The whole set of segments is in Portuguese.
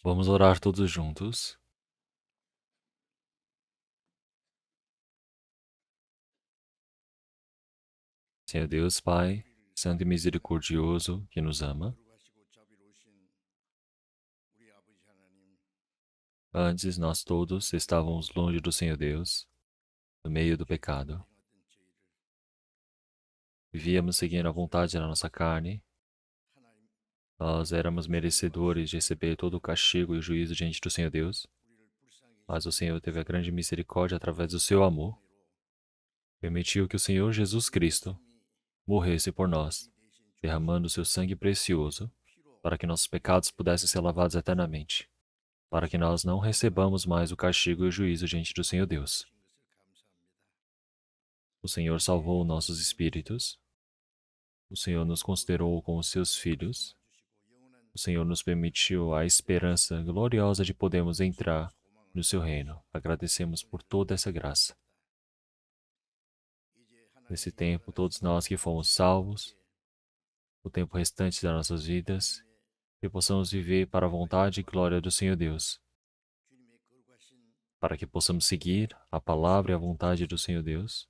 Vamos orar todos juntos. Senhor Deus, Pai, Santo e Misericordioso, que nos ama, antes nós todos estávamos longe do Senhor Deus, no meio do pecado. Vivíamos seguindo a vontade da nossa carne. Nós éramos merecedores de receber todo o castigo e o juízo diante do Senhor Deus, mas o Senhor teve a grande misericórdia através do seu amor. Permitiu que o Senhor Jesus Cristo morresse por nós, derramando o seu sangue precioso, para que nossos pecados pudessem ser lavados eternamente, para que nós não recebamos mais o castigo e o juízo diante do Senhor Deus. O Senhor salvou nossos espíritos, o Senhor nos considerou como seus filhos, o Senhor nos permitiu a esperança gloriosa de podermos entrar no seu reino. Agradecemos por toda essa graça. Nesse tempo, todos nós que fomos salvos, o tempo restante das nossas vidas, que possamos viver para a vontade e glória do Senhor Deus, para que possamos seguir a palavra e a vontade do Senhor Deus.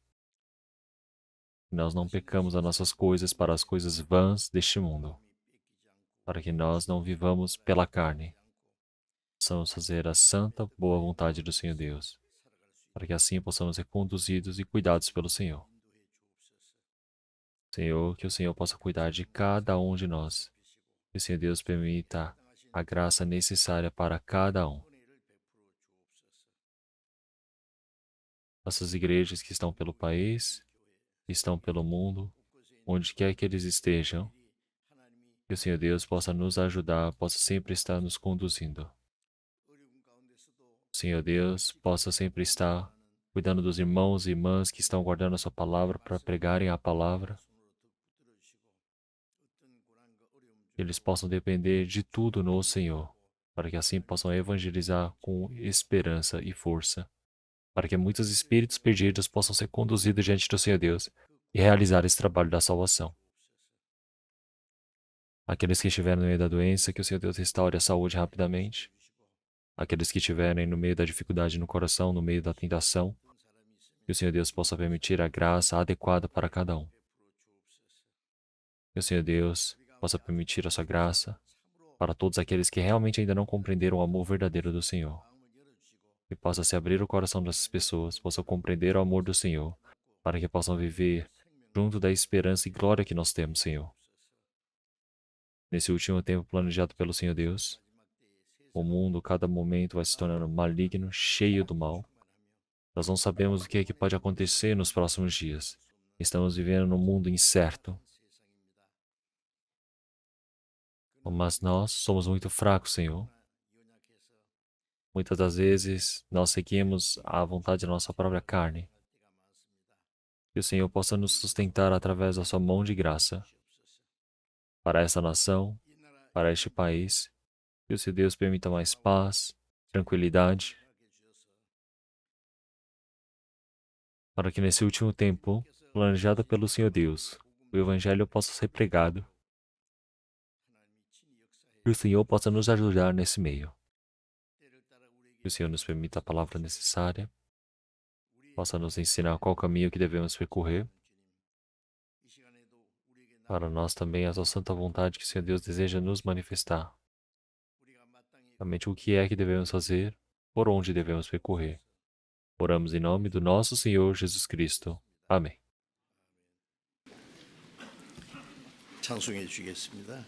Que nós não pecamos as nossas coisas para as coisas vãs deste mundo, para que nós não vivamos pela carne. Possamos fazer a santa, boa vontade do Senhor Deus, para que assim possamos ser conduzidos e cuidados pelo Senhor. Senhor, que o Senhor possa cuidar de cada um de nós. Que o Senhor Deus permita a graça necessária para cada um. Nossas igrejas que estão pelo país, que estão pelo mundo, onde quer que eles estejam, que o Senhor Deus possa nos ajudar, possa sempre estar nos conduzindo. O Senhor Deus possa sempre estar cuidando dos irmãos e irmãs que estão guardando a sua palavra para pregarem a palavra. Que eles possam depender de tudo no Senhor, para que assim possam evangelizar com esperança e força, para que muitos espíritos perdidos possam ser conduzidos diante do Senhor Deus e realizar esse trabalho da salvação. Aqueles que estiverem no meio da doença, que o Senhor Deus restaure a saúde rapidamente. Aqueles que estiverem no meio da dificuldade no coração, no meio da tentação, que o Senhor Deus possa permitir a graça adequada para cada um. Que o Senhor Deus possa permitir a sua graça para todos aqueles que realmente ainda não compreenderam o amor verdadeiro do Senhor. Que possa se abrir o coração dessas pessoas, possam compreender o amor do Senhor, para que possam viver junto da esperança e glória que nós temos, Senhor. Nesse último tempo planejado pelo Senhor Deus, o mundo, cada momento, vai se tornando maligno, cheio do mal. Nós não sabemos o que é que pode acontecer nos próximos dias. Estamos vivendo num mundo incerto. Mas nós somos muito fracos, Senhor. Muitas das vezes, nós seguimos a vontade da nossa própria carne. Que o Senhor possa nos sustentar através da sua mão de graça para essa nação, para este país. Que o Senhor Deus permita mais paz, tranquilidade, para que nesse último tempo, planejado pelo Senhor Deus, o Evangelho possa ser pregado. Que o Senhor possa nos ajudar nesse meio. Que o Senhor nos permita a palavra necessária, possa nos ensinar qual caminho que devemos percorrer. Para nós também a sua santa vontade que o Senhor Deus deseja nos manifestar. Realmente o que é que devemos fazer, por onde devemos percorrer. Oramos em nome do nosso Senhor Jesus Cristo. Amém. 찬송해 주겠습니다.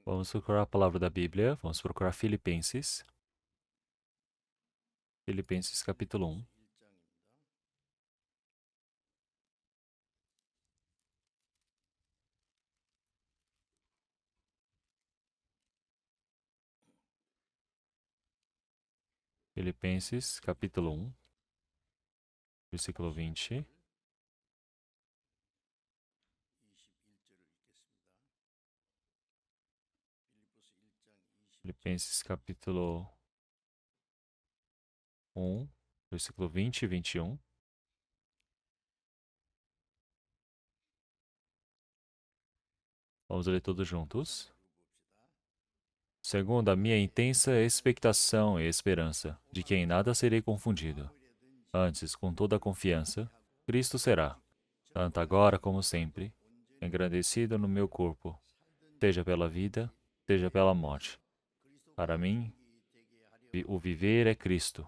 Vamos procurar a palavra da Bíblia. Vamos procurar Filipenses. Filipenses capítulo 1. Filipenses capítulo 1, versículo 20. Filipenses capítulo 1, versículo 20 e 21. Vamos ler todos juntos. Segundo a minha intensa expectação e esperança, de que em nada serei confundido. Antes, com toda a confiança, Cristo será, tanto agora como sempre, engrandecido no meu corpo, seja pela vida, seja pela morte. Para mim, o viver é Cristo,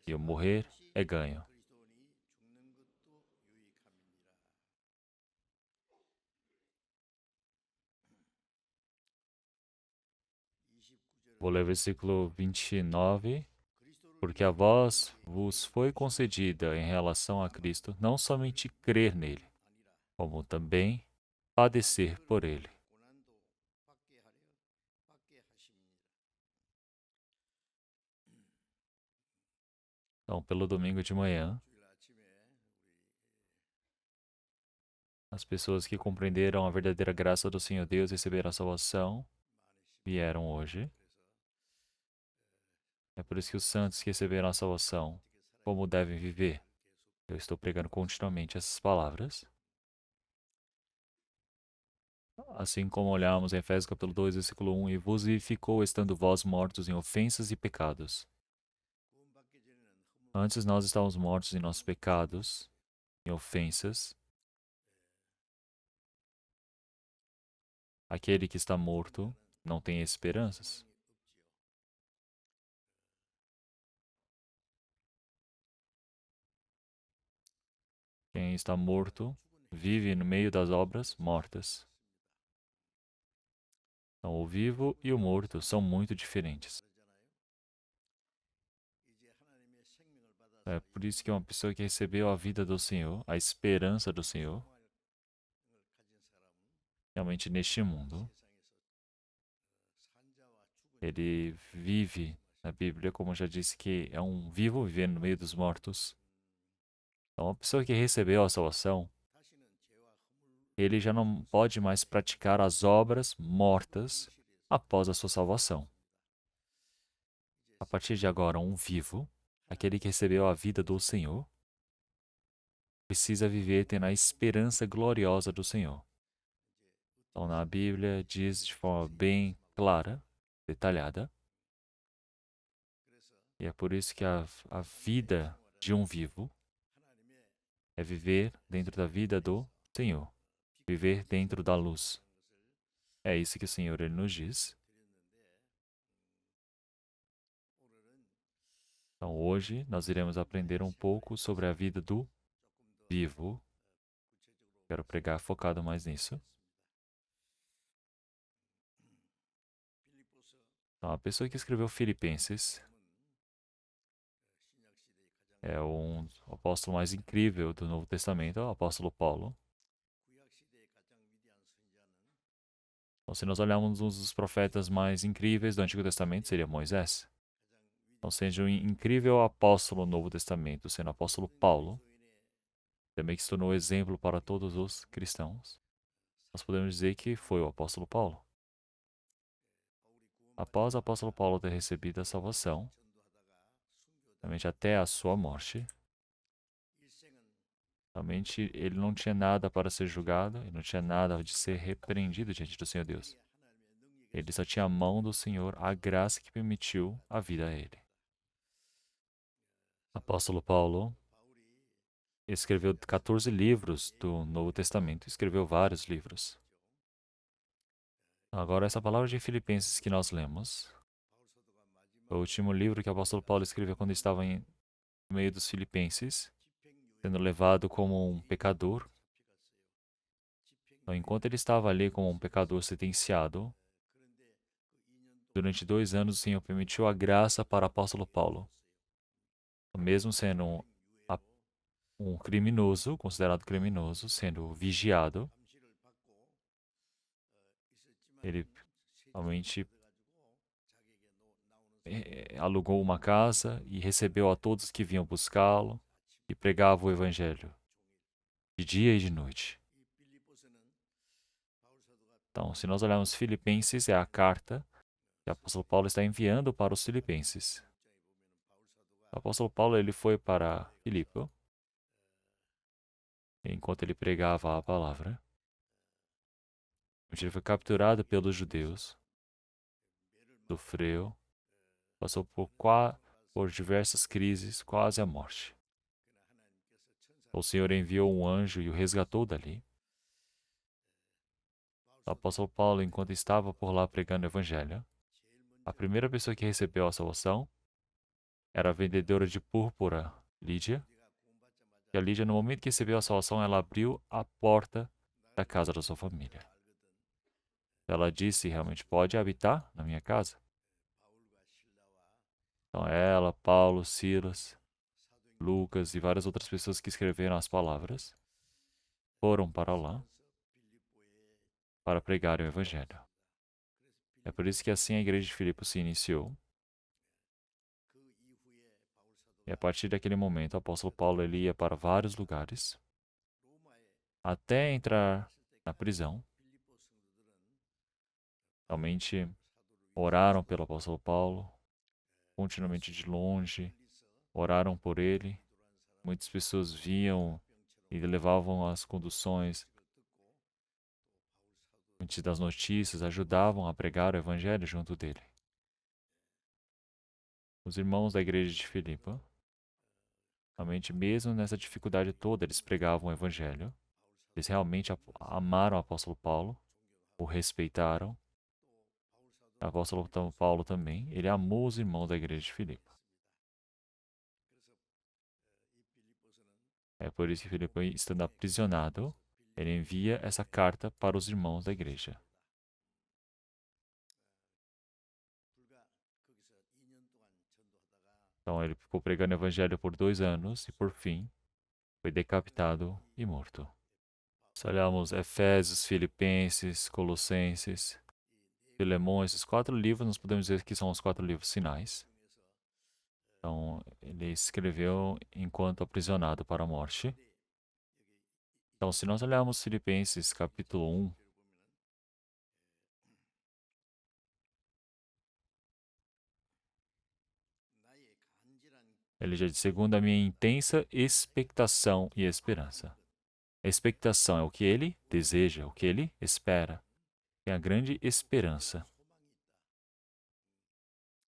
e o morrer é ganho. Vou ler o versículo 29. Porque a vós vos foi concedida em relação a Cristo não somente crer nele, como também padecer por ele. Então, pelo domingo de manhã, as pessoas que compreenderam a verdadeira graça do Senhor Deus e receberam a salvação vieram hoje. É por isso que os santos que receberam a salvação, como devem viver? Eu estou pregando continuamente essas palavras. Assim como olhamos em Efésios capítulo 2, versículo 1, e vos vivificou estando vós mortos em ofensas e pecados. Antes nós estávamos mortos em nossos pecados, em ofensas. Aquele que está morto não tem esperanças. Quem está morto vive no meio das obras mortas. Então, o vivo e o morto são muito diferentes. É por isso que uma pessoa que recebeu a vida do Senhor, a esperança do Senhor, realmente neste mundo, ele vive na Bíblia, como eu já disse, que é um vivo vivendo no meio dos mortos. Então, uma pessoa que recebeu a salvação, ele já não pode mais praticar as obras mortas após a sua salvação. A partir de agora, um vivo, aquele que recebeu a vida do Senhor, precisa viver tendo a esperança gloriosa do Senhor. Então, na Bíblia, diz de forma bem clara, detalhada, e é por isso que a vida de um vivo é viver dentro da vida do Senhor, viver dentro da luz. É isso que o Senhor ele nos diz. Então, hoje, nós iremos aprender um pouco sobre a vida do vivo. Quero pregar focado mais nisso. Então, a pessoa que escreveu Filipenses é um apóstolo mais incrível do Novo Testamento, é o apóstolo Paulo. Então, se nós olharmos um dos profetas mais incríveis do Antigo Testamento, seria Moisés. Então, seja um incrível apóstolo do Novo Testamento, sendo o apóstolo Paulo, também que se tornou exemplo para todos os cristãos, nós podemos dizer que foi o apóstolo Paulo. Após o apóstolo Paulo ter recebido a salvação, realmente até a sua morte, realmente ele não tinha nada para ser julgado, ele não tinha nada de ser repreendido diante do Senhor Deus. Ele só tinha a mão do Senhor, a graça que permitiu a vida a ele. Apóstolo Paulo escreveu 14 livros do Novo Testamento, escreveu vários livros. Agora, essa palavra de Filipenses que nós lemos, foi o último livro que o apóstolo Paulo escreveu quando estava no meio dos filipenses, sendo levado como um pecador. Então, enquanto ele estava ali como um pecador sentenciado, Durante 2 anos, o Senhor permitiu a graça para o apóstolo Paulo. Mesmo sendo um criminoso, considerado criminoso, sendo vigiado, ele realmente alugou uma casa e recebeu a todos que vinham buscá-lo e pregava o evangelho de dia e de noite. Então, se nós olharmos Filipenses, é a carta que o apóstolo Paulo está enviando para os filipenses. O apóstolo Paulo ele foi para Filipe enquanto ele pregava a palavra. Ele foi capturado pelos judeus, sofreu, passou por diversas crises, quase à morte. O Senhor enviou um anjo e o resgatou dali. O apóstolo Paulo, enquanto estava por lá pregando o evangelho, a primeira pessoa que recebeu a salvação era a vendedora de púrpura, Lídia. E a Lídia, no momento que recebeu a salvação, ela abriu a porta da casa da sua família. Ela disse, realmente, pode habitar na minha casa? Então ela, Paulo, Silas, Lucas e várias outras pessoas que escreveram as palavras foram para lá para pregar o evangelho. É por isso que assim a igreja de Filipos se iniciou. E a partir daquele momento, o apóstolo Paulo ele ia para vários lugares até entrar na prisão. Realmente oraram pelo apóstolo Paulo, continuamente de longe, oraram por ele. Muitas pessoas viam e levavam as conduções antes das notícias, ajudavam a pregar o evangelho junto dele. Os irmãos da igreja de Filipe, realmente mesmo nessa dificuldade toda, eles pregavam o evangelho. Eles realmente amaram o apóstolo Paulo, o respeitaram. O apóstolo Paulo também, ele amou os irmãos da igreja de Filipe. É por isso que Filipe, estando aprisionado, ele envia essa carta para os irmãos da igreja. Então ele ficou pregando o evangelho por 2 anos e, por fim, foi decapitado e morto. Se olharmos Efésios, Filipenses, Colossenses, Filemão, esses 4 livros, nós podemos dizer que são os 4 livros finais. Então, ele escreveu enquanto aprisionado para a morte. Então, se nós olharmos Filipenses capítulo 1, ele já diz, segundo a minha intensa expectação e esperança. A expectação é o que ele deseja, o que ele espera. É a grande esperança.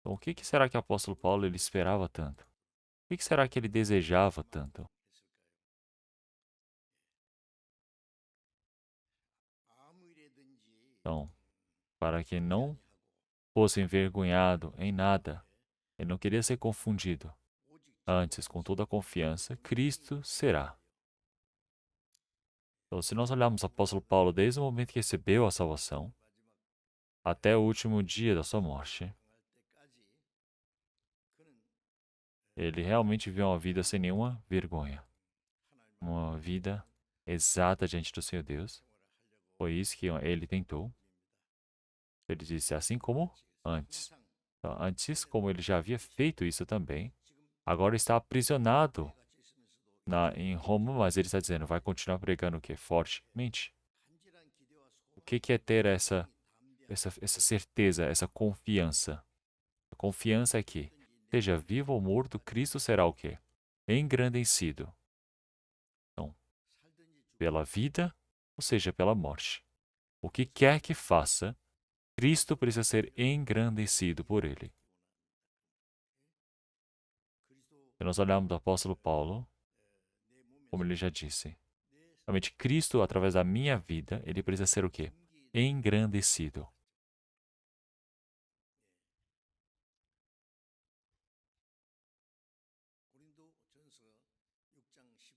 Então, o que será que o apóstolo Paulo ele esperava tanto? O que será que ele desejava tanto? Então, para que não fosse envergonhado em nada, ele não queria ser confundido. Antes, com toda a confiança, Cristo será. Então, se nós olharmos o apóstolo Paulo desde o momento que recebeu a salvação até o último dia da sua morte, ele realmente viveu uma vida sem nenhuma vergonha. Uma vida exata diante do Senhor Deus. Foi isso que ele tentou. Ele disse, assim como antes. Então, antes, como ele já havia feito isso também, agora está aprisionado em Roma, mas ele está dizendo, vai continuar pregando o quê? Fortemente. O que é ter essa certeza, essa confiança? A confiança é que, seja vivo ou morto, Cristo será o quê? Engrandecido. Então, pela vida, ou seja, pela morte. O que quer que faça, Cristo precisa ser engrandecido por ele. Se nós olharmos do apóstolo Paulo, como ele já disse, realmente Cristo, através da minha vida, ele precisa ser o quê? Engrandecido.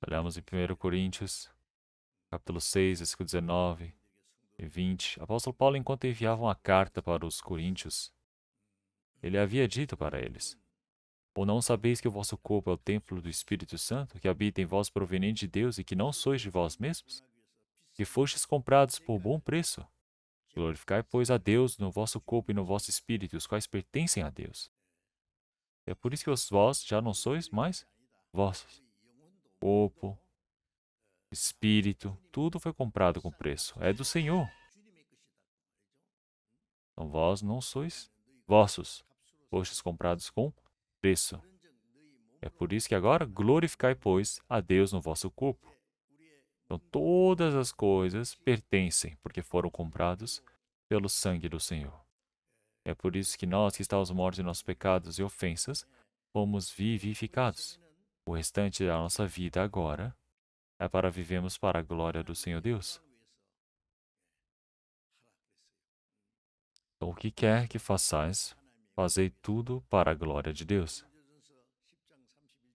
Olhamos em 1 Coríntios, capítulo 6, versículo 19 e 20. O apóstolo Paulo, enquanto enviava uma carta para os coríntios, Ele havia dito para eles: ou não sabeis que o vosso corpo é o templo do Espírito Santo, que habita em vós proveniente de Deus e que não sois de vós mesmos? Que fostes comprados por bom preço. Glorificai, pois, a Deus no vosso corpo e no vosso espírito, os quais pertencem a Deus. É por isso que vós já não sois mais vossos. Corpo, espírito, tudo foi comprado com preço. É do Senhor. Então vós não sois vossos. Fostes comprados com preço. É por isso que agora glorificai, pois, a Deus no vosso corpo. Então todas as coisas pertencem, porque foram comprados pelo sangue do Senhor. É por isso que nós, que estávamos mortos em nossos pecados e ofensas, fomos vivificados. O restante da nossa vida agora é para vivermos para a glória do Senhor Deus. Então, o que quer que façais, fazei tudo para a glória de Deus.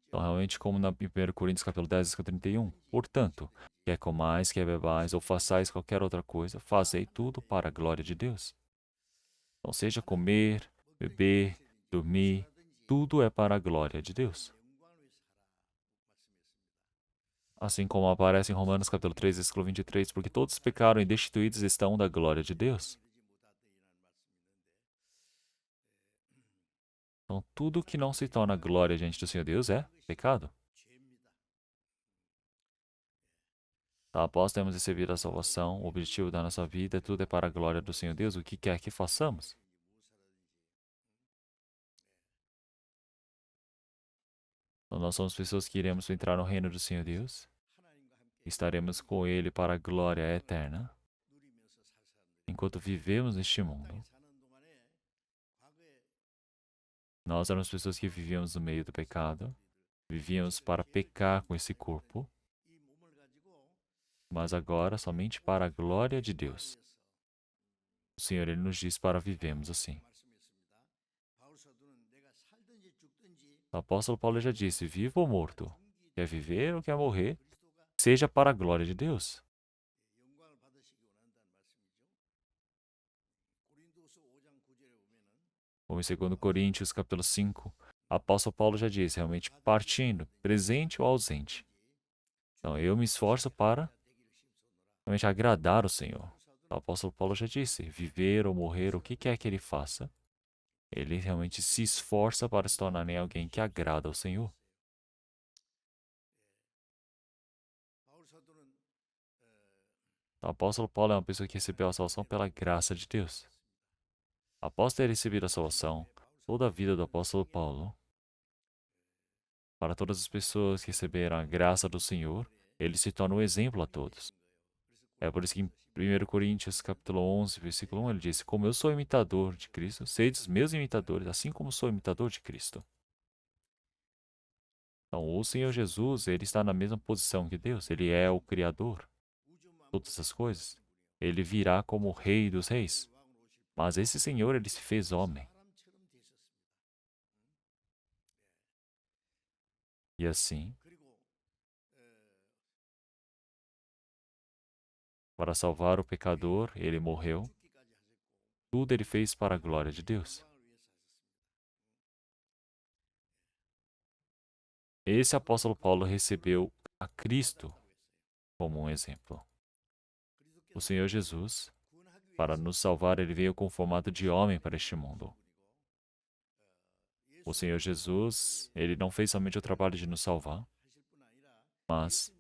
Então, realmente, como na 1 Coríntios capítulo 10, versículo 31. Portanto, quer comais, quer bebais, ou façais qualquer outra coisa, fazei tudo para a glória de Deus. Então, seja comer, beber, dormir, tudo é para a glória de Deus. Assim como aparece em Romanos capítulo 3, versículo 23, porque todos pecaram e destituídos estão da glória de Deus. Então, tudo que não se torna glória diante do Senhor Deus é pecado. Tá, após termos recebido a salvação, o objetivo da nossa vida, tudo é para a glória do Senhor Deus, o que quer que façamos. Então, nós somos pessoas que iremos entrar no reino do Senhor Deus. Estaremos com Ele para a glória eterna. Enquanto vivemos neste mundo, nós éramos pessoas que vivíamos no meio do pecado, vivíamos para pecar com esse corpo, mas agora somente para a glória de Deus. O Senhor, Ele nos diz para vivermos assim. O apóstolo Paulo já disse, vivo ou morto, quer viver ou quer morrer, seja para a glória de Deus. Como em 2 Coríntios, capítulo 5, o apóstolo Paulo já disse, realmente partindo, presente ou ausente. Então, eu me esforço para realmente agradar o Senhor. O apóstolo Paulo já disse, viver ou morrer, o que quer que ele faça, ele realmente se esforça para se tornar em alguém que agrada ao Senhor. Então, o apóstolo Paulo é uma pessoa que recebeu a salvação pela graça de Deus. Após ter recebido a salvação, toda a vida do apóstolo Paulo, para todas as pessoas que receberam a graça do Senhor, ele se torna um exemplo a todos. É por isso que em 1 Coríntios capítulo 11, versículo 1, ele diz, como eu sou imitador de Cristo, sede os meus imitadores, assim como sou imitador de Cristo. Então, o Senhor Jesus, ele está na mesma posição que Deus. Ele é o Criador de todas as coisas. Ele virá como o Rei dos Reis. Mas esse Senhor, ele se fez homem. E assim, para salvar o pecador, ele morreu. Tudo ele fez para a glória de Deus. Esse apóstolo Paulo recebeu a Cristo como um exemplo. O Senhor Jesus, para nos salvar, ele veio com formato de homem para este mundo. O Senhor Jesus, ele não fez somente o trabalho de nos salvar, mas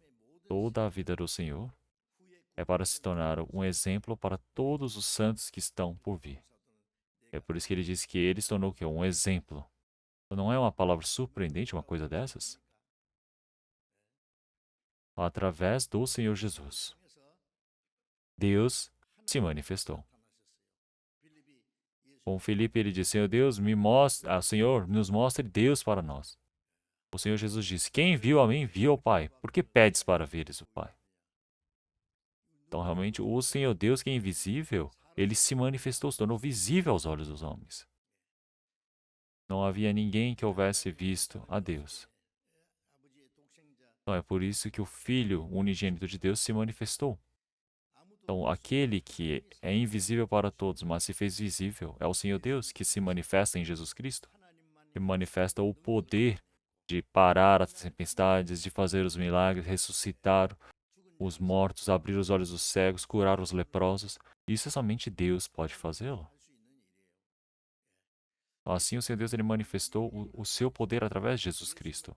toda a vida do Senhor é para se tornar um exemplo para todos os santos que estão por vir. É por isso que ele diz que ele se tornou um exemplo. Não é uma palavra surpreendente uma coisa dessas? Através do Senhor Jesus, Deus se manifestou. Com Filipe ele disse, Senhor Deus, Senhor, nos mostre Deus para nós. O Senhor Jesus disse, quem viu a mim, viu ao Pai. Por que pedes para veres o Pai? Então, realmente, o Senhor Deus, que é invisível, ele se manifestou, se tornou visível aos olhos dos homens. Não havia ninguém que houvesse visto a Deus. Então, é por isso que o Filho unigênito de Deus se manifestou. Então, aquele que é invisível para todos, mas se fez visível, é o Senhor Deus que se manifesta em Jesus Cristo, que manifesta o poder de parar as tempestades, de fazer os milagres, ressuscitar os mortos, abrir os olhos dos cegos, curar os leprosos. Isso somente Deus pode fazê-lo. Assim, o Senhor Deus ele manifestou o seu poder através de Jesus Cristo.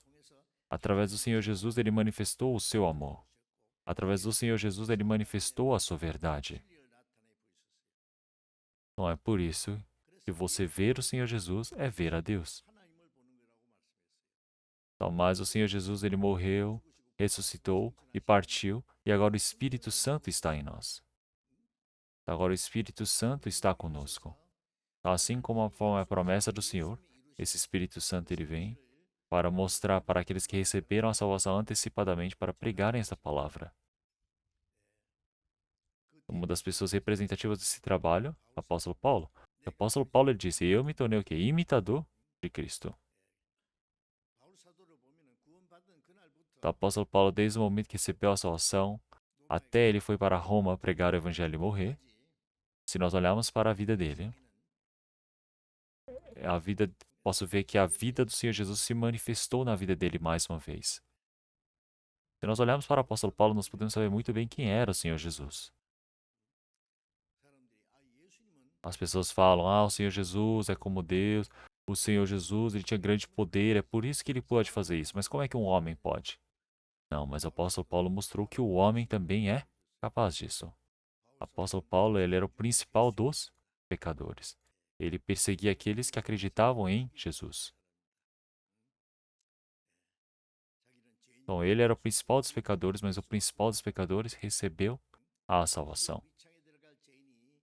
Através do Senhor Jesus, ele manifestou o seu amor. Através do Senhor Jesus, ele manifestou a sua verdade. Então é por isso que você ver o Senhor Jesus é ver a Deus. Então, mas o Senhor Jesus, ele morreu, ressuscitou e partiu, e agora o Espírito Santo está em nós. Então, agora o Espírito Santo está conosco. Então, assim como a promessa do Senhor, esse Espírito Santo ele vem para mostrar para aqueles que receberam a salvação antecipadamente para pregarem essa palavra. Uma das pessoas representativas desse trabalho, o apóstolo Paulo. O apóstolo Paulo ele disse: "Eu me tornei o quê? Imitador de Cristo." O apóstolo Paulo, desde o momento que recebeu a salvação, até ele foi para Roma pregar o evangelho e morrer, se nós olharmos para a vida dele, posso ver que a vida do Senhor Jesus se manifestou na vida dele mais uma vez. Se nós olharmos para o apóstolo Paulo, nós podemos saber muito bem quem era o Senhor Jesus. As pessoas falam: o Senhor Jesus é como Deus, o Senhor Jesus ele tinha grande poder, é por isso que ele pode fazer isso. Mas como é que um homem pode? Não, mas o apóstolo Paulo mostrou que o homem também é capaz disso. O apóstolo Paulo ele era o principal dos pecadores. Ele perseguia aqueles que acreditavam em Jesus. Então, ele era o principal dos pecadores, mas o principal dos pecadores recebeu a salvação.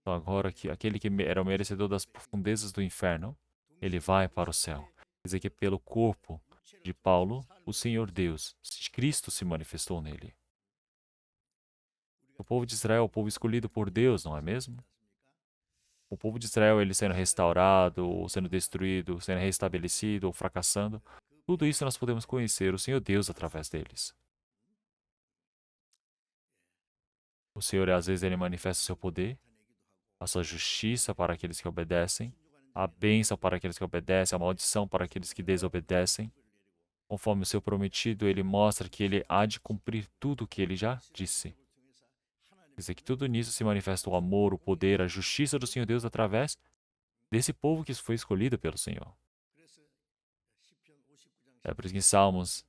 Então, agora, aquele que era o merecedor das profundezas do inferno, ele vai para o céu. Quer dizer que pelo corpo de Paulo, o Senhor Deus, Cristo se manifestou nele. O povo de Israel é o povo escolhido por Deus, não é mesmo? O povo de Israel, ele sendo restaurado, ou sendo destruído, sendo restabelecido, ou fracassando, tudo isso nós podemos conhecer o Senhor Deus através deles. O Senhor, às vezes, ele manifesta o seu poder, a sua justiça para aqueles que obedecem, a bênção para aqueles que obedecem, a maldição para aqueles que desobedecem. Conforme o seu prometido, ele mostra que ele há de cumprir tudo o que ele já disse. Quer dizer que tudo nisso se manifesta o amor, o poder, a justiça do Senhor Deus através desse povo que foi escolhido pelo Senhor. É por isso que em Salmos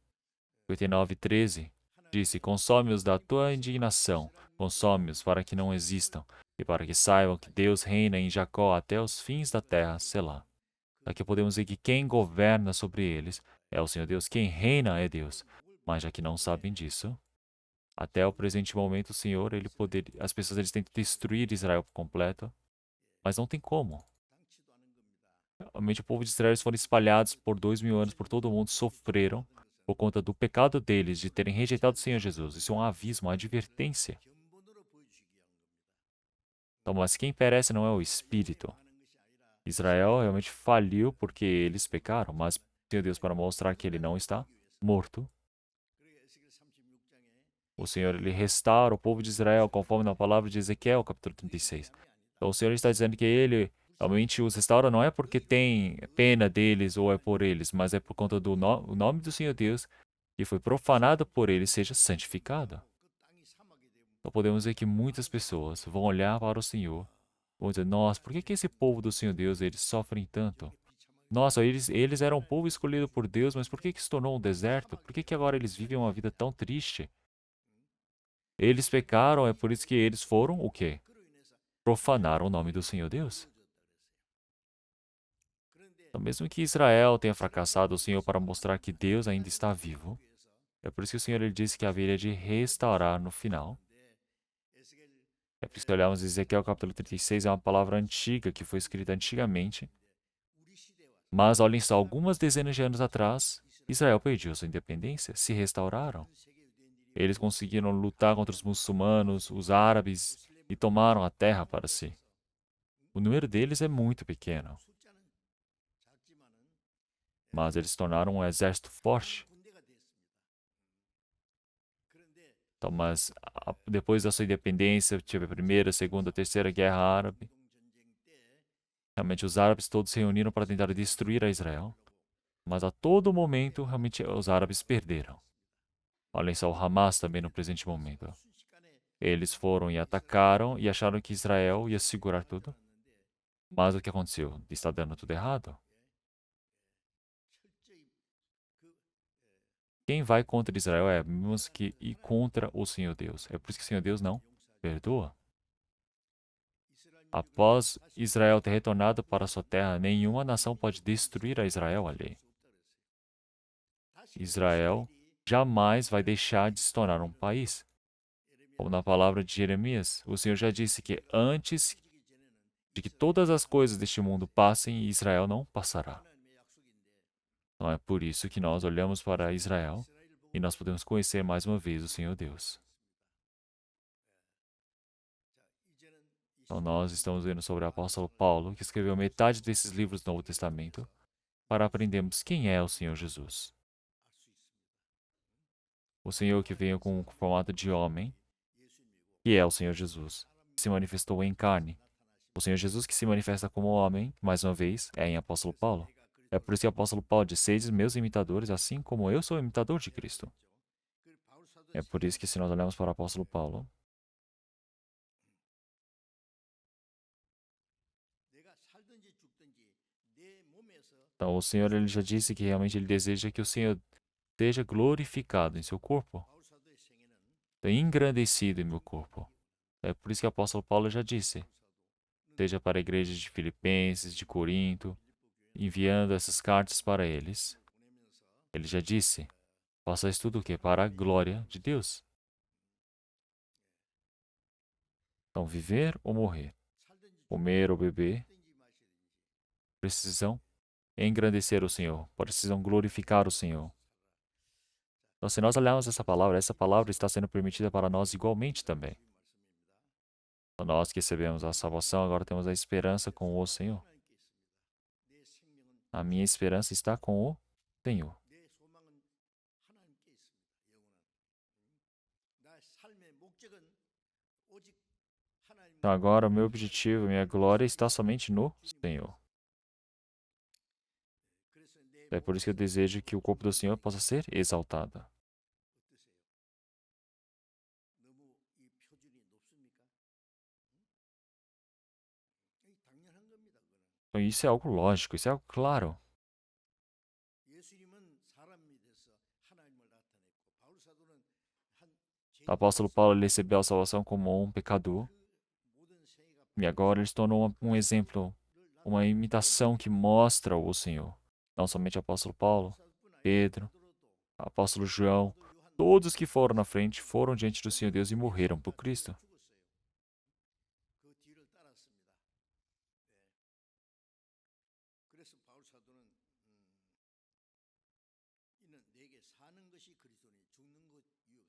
89:13 disse: consome-os da tua indignação, consome-os para que não existam, e para que saibam que Deus reina em Jacó até os fins da terra, Selá. Daqui podemos ver que quem governa sobre eles é o Senhor Deus, quem reina é Deus. Mas já que não sabem disso, até o presente momento o Senhor, as pessoas eles tentam destruir Israel por completo, mas não tem como. Realmente o povo de Israel foram espalhados por 2000 anos por todo o mundo, sofreram por conta do pecado deles, de terem rejeitado o Senhor Jesus. Isso é um aviso, uma advertência. Então, mas quem perece não é o Espírito. Israel realmente faliu porque eles pecaram, mas o Senhor Deus, para mostrar que ele não está morto, o Senhor ele restaura o povo de Israel, conforme na palavra de Ezequiel, capítulo 36. Então, o Senhor está dizendo que ele realmente os restaura não é porque tem pena deles ou é por eles, mas é por conta do o nome do Senhor Deus, que foi profanado por ele, seja santificado. Então, podemos ver que muitas pessoas vão olhar para o Senhor e vão dizer: nossa, por que, que esse povo do Senhor Deus eles sofrem tanto? Nossa, eles eram um povo escolhido por Deus, mas por que, que se tornou um deserto? Por que, que agora eles vivem uma vida tão triste? Eles pecaram, é por isso que eles foram o quê? Profanaram o nome do Senhor Deus. Então, mesmo que Israel tenha fracassado, o Senhor para mostrar que Deus ainda está vivo. É por isso que o Senhor ele disse que haveria de restaurar no final. É por isso que olhamos Ezequiel capítulo 36, é uma palavra antiga que foi escrita antigamente. Mas olhem só, algumas dezenas de anos atrás, Israel perdeu sua independência, se restauraram. Eles conseguiram lutar contra os muçulmanos, os árabes e tomaram a terra para si. O número deles é muito pequeno, mas eles se tornaram um exército forte. Então, mas depois da sua independência, tive a primeira, segunda, terceira guerra árabe. Realmente os árabes todos se reuniram para tentar destruir a Israel. Mas a todo momento, realmente, os árabes perderam. Olhem só o Hamas também no presente momento. Eles foram e atacaram e acharam que Israel ia segurar tudo. Mas o que aconteceu? Está dando tudo errado. Quem vai contra Israel é mesmo que ir contra o Senhor Deus. É por isso que o Senhor Deus não perdoa. Após Israel ter retornado para sua terra, nenhuma nação pode destruir a Israel ali. Israel jamais vai deixar de se tornar um país. Como na palavra de Jeremias, o Senhor já disse que antes de que todas as coisas deste mundo passem, Israel não passará. Então é por isso que nós olhamos para Israel e nós podemos conhecer mais uma vez o Senhor Deus. Então nós estamos vendo sobre o apóstolo Paulo, que escreveu metade desses livros do Novo Testamento, para aprendermos quem é o Senhor Jesus. O Senhor que veio com o formato de homem, que é o Senhor Jesus, que se manifestou em carne. O Senhor Jesus que se manifesta como homem, mais uma vez, é em apóstolo Paulo. É por isso que o apóstolo Paulo diz: "Sede meus imitadores, assim como eu sou imitador de Cristo." É por isso que se nós olharmos para o apóstolo Paulo, então o Senhor ele já disse que realmente ele deseja que o Senhor seja glorificado em seu corpo, engrandecido em meu corpo. É por isso que o apóstolo Paulo já disse, seja para a igreja de Filipenses, de Corinto, enviando essas cartas para eles. Ele já disse, faça isso tudo o quê? Para a glória de Deus. Então, viver ou morrer, comer ou beber, precisam engrandecer o Senhor, precisam glorificar o Senhor. Então, se nós olharmos essa palavra está sendo permitida para nós igualmente também. Então, nós que recebemos a salvação, agora temos a esperança com o Senhor. A minha esperança está com o Senhor. Então, agora o meu objetivo, minha glória está somente no Senhor. É por isso que eu desejo que o corpo do Senhor possa ser exaltado. Então, isso é algo lógico, isso é algo claro. O apóstolo Paulo ele recebeu a salvação como um pecador. E agora ele se tornou um exemplo, uma imitação que mostra o Senhor. Não somente o apóstolo Paulo, Pedro, o apóstolo João, todos que foram na frente foram diante do Senhor Deus e morreram por Cristo.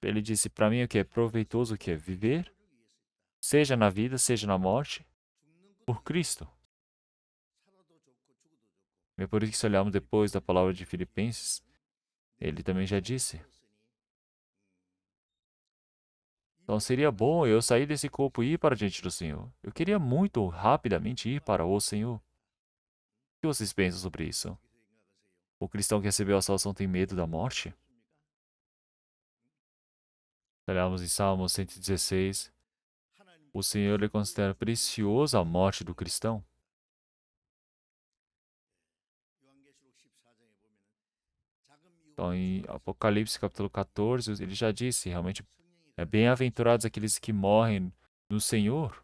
Ele disse para mim o que é proveitoso, o que é viver, seja na vida, seja na morte, por Cristo. É por isso que se olharmos depois da palavra de Filipenses, ele também já disse. Então seria bom eu sair desse corpo e ir para diante do Senhor. Eu queria muito rapidamente ir para o Senhor. O que vocês pensam sobre isso? O cristão que recebeu a salvação tem medo da morte? Olhamos em Salmo 116. O Senhor lhe considera preciosa a morte do cristão. Então, em Apocalipse capítulo 14, ele já disse, realmente, bem-aventurados aqueles que morrem no Senhor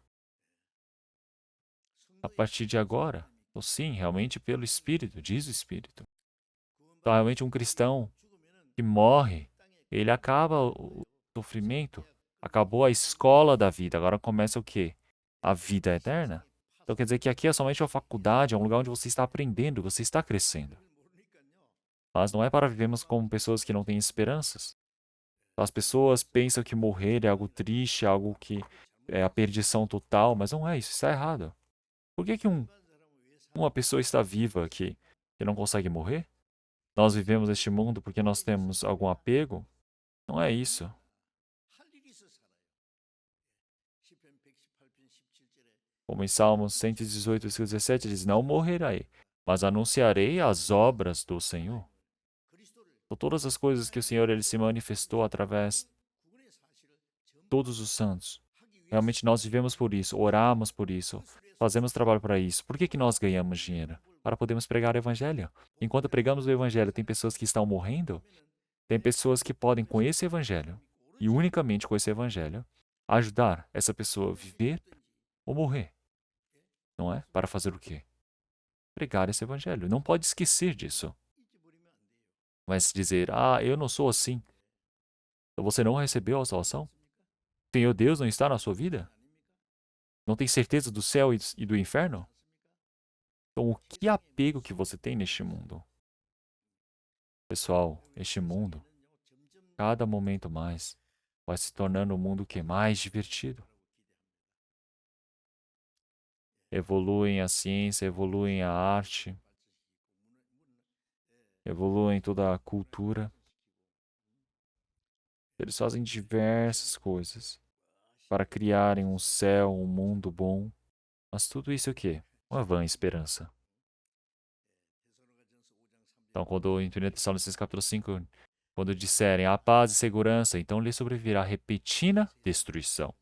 a partir de agora. Então, sim, realmente pelo Espírito, diz o Espírito. Então, realmente um cristão que morre, ele acaba o sofrimento, acabou a escola da vida, agora começa o quê? A vida eterna. Então quer dizer que aqui é somente uma faculdade, é um lugar onde você está aprendendo, você está crescendo. Mas não é para vivermos como pessoas que não têm esperanças. As pessoas pensam que morrer é algo triste, algo que é a perdição total, mas não é, isso está errado. Por que uma pessoa está viva que não consegue morrer? Nós vivemos este mundo porque nós temos algum apego? Não é isso. Como em Salmos 118, versículo 17, diz: Não morrerei, mas anunciarei as obras do Senhor. Então, todas as coisas que o Senhor ele se manifestou através de todos os santos. Realmente nós vivemos por isso, oramos por isso, fazemos trabalho para isso. Por que nós ganhamos dinheiro? Para podermos pregar o Evangelho. Enquanto pregamos o Evangelho, tem pessoas que estão morrendo, tem pessoas que podem, com esse Evangelho, e unicamente com esse Evangelho, ajudar essa pessoa a viver ou morrer. Não é? Para fazer o quê? Pregar esse Evangelho. Não pode esquecer disso. Mas dizer, eu não sou assim. Então você não recebeu a salvação? Senhor Deus não está na sua vida? Não tem certeza do céu e do inferno? Então, o que apego que você tem neste mundo? Pessoal, este mundo, cada momento mais, vai se tornando um mundo que é mais divertido. Evoluem a ciência, evoluem a arte, evoluem toda a cultura. Eles fazem diversas coisas para criarem um céu, um mundo bom. Mas tudo isso é o quê? Uma vã esperança. Então, quando em 1 Tessalonicenses capítulo 5, quando disserem a paz e segurança, então lhe sobrevirá repentina destruição.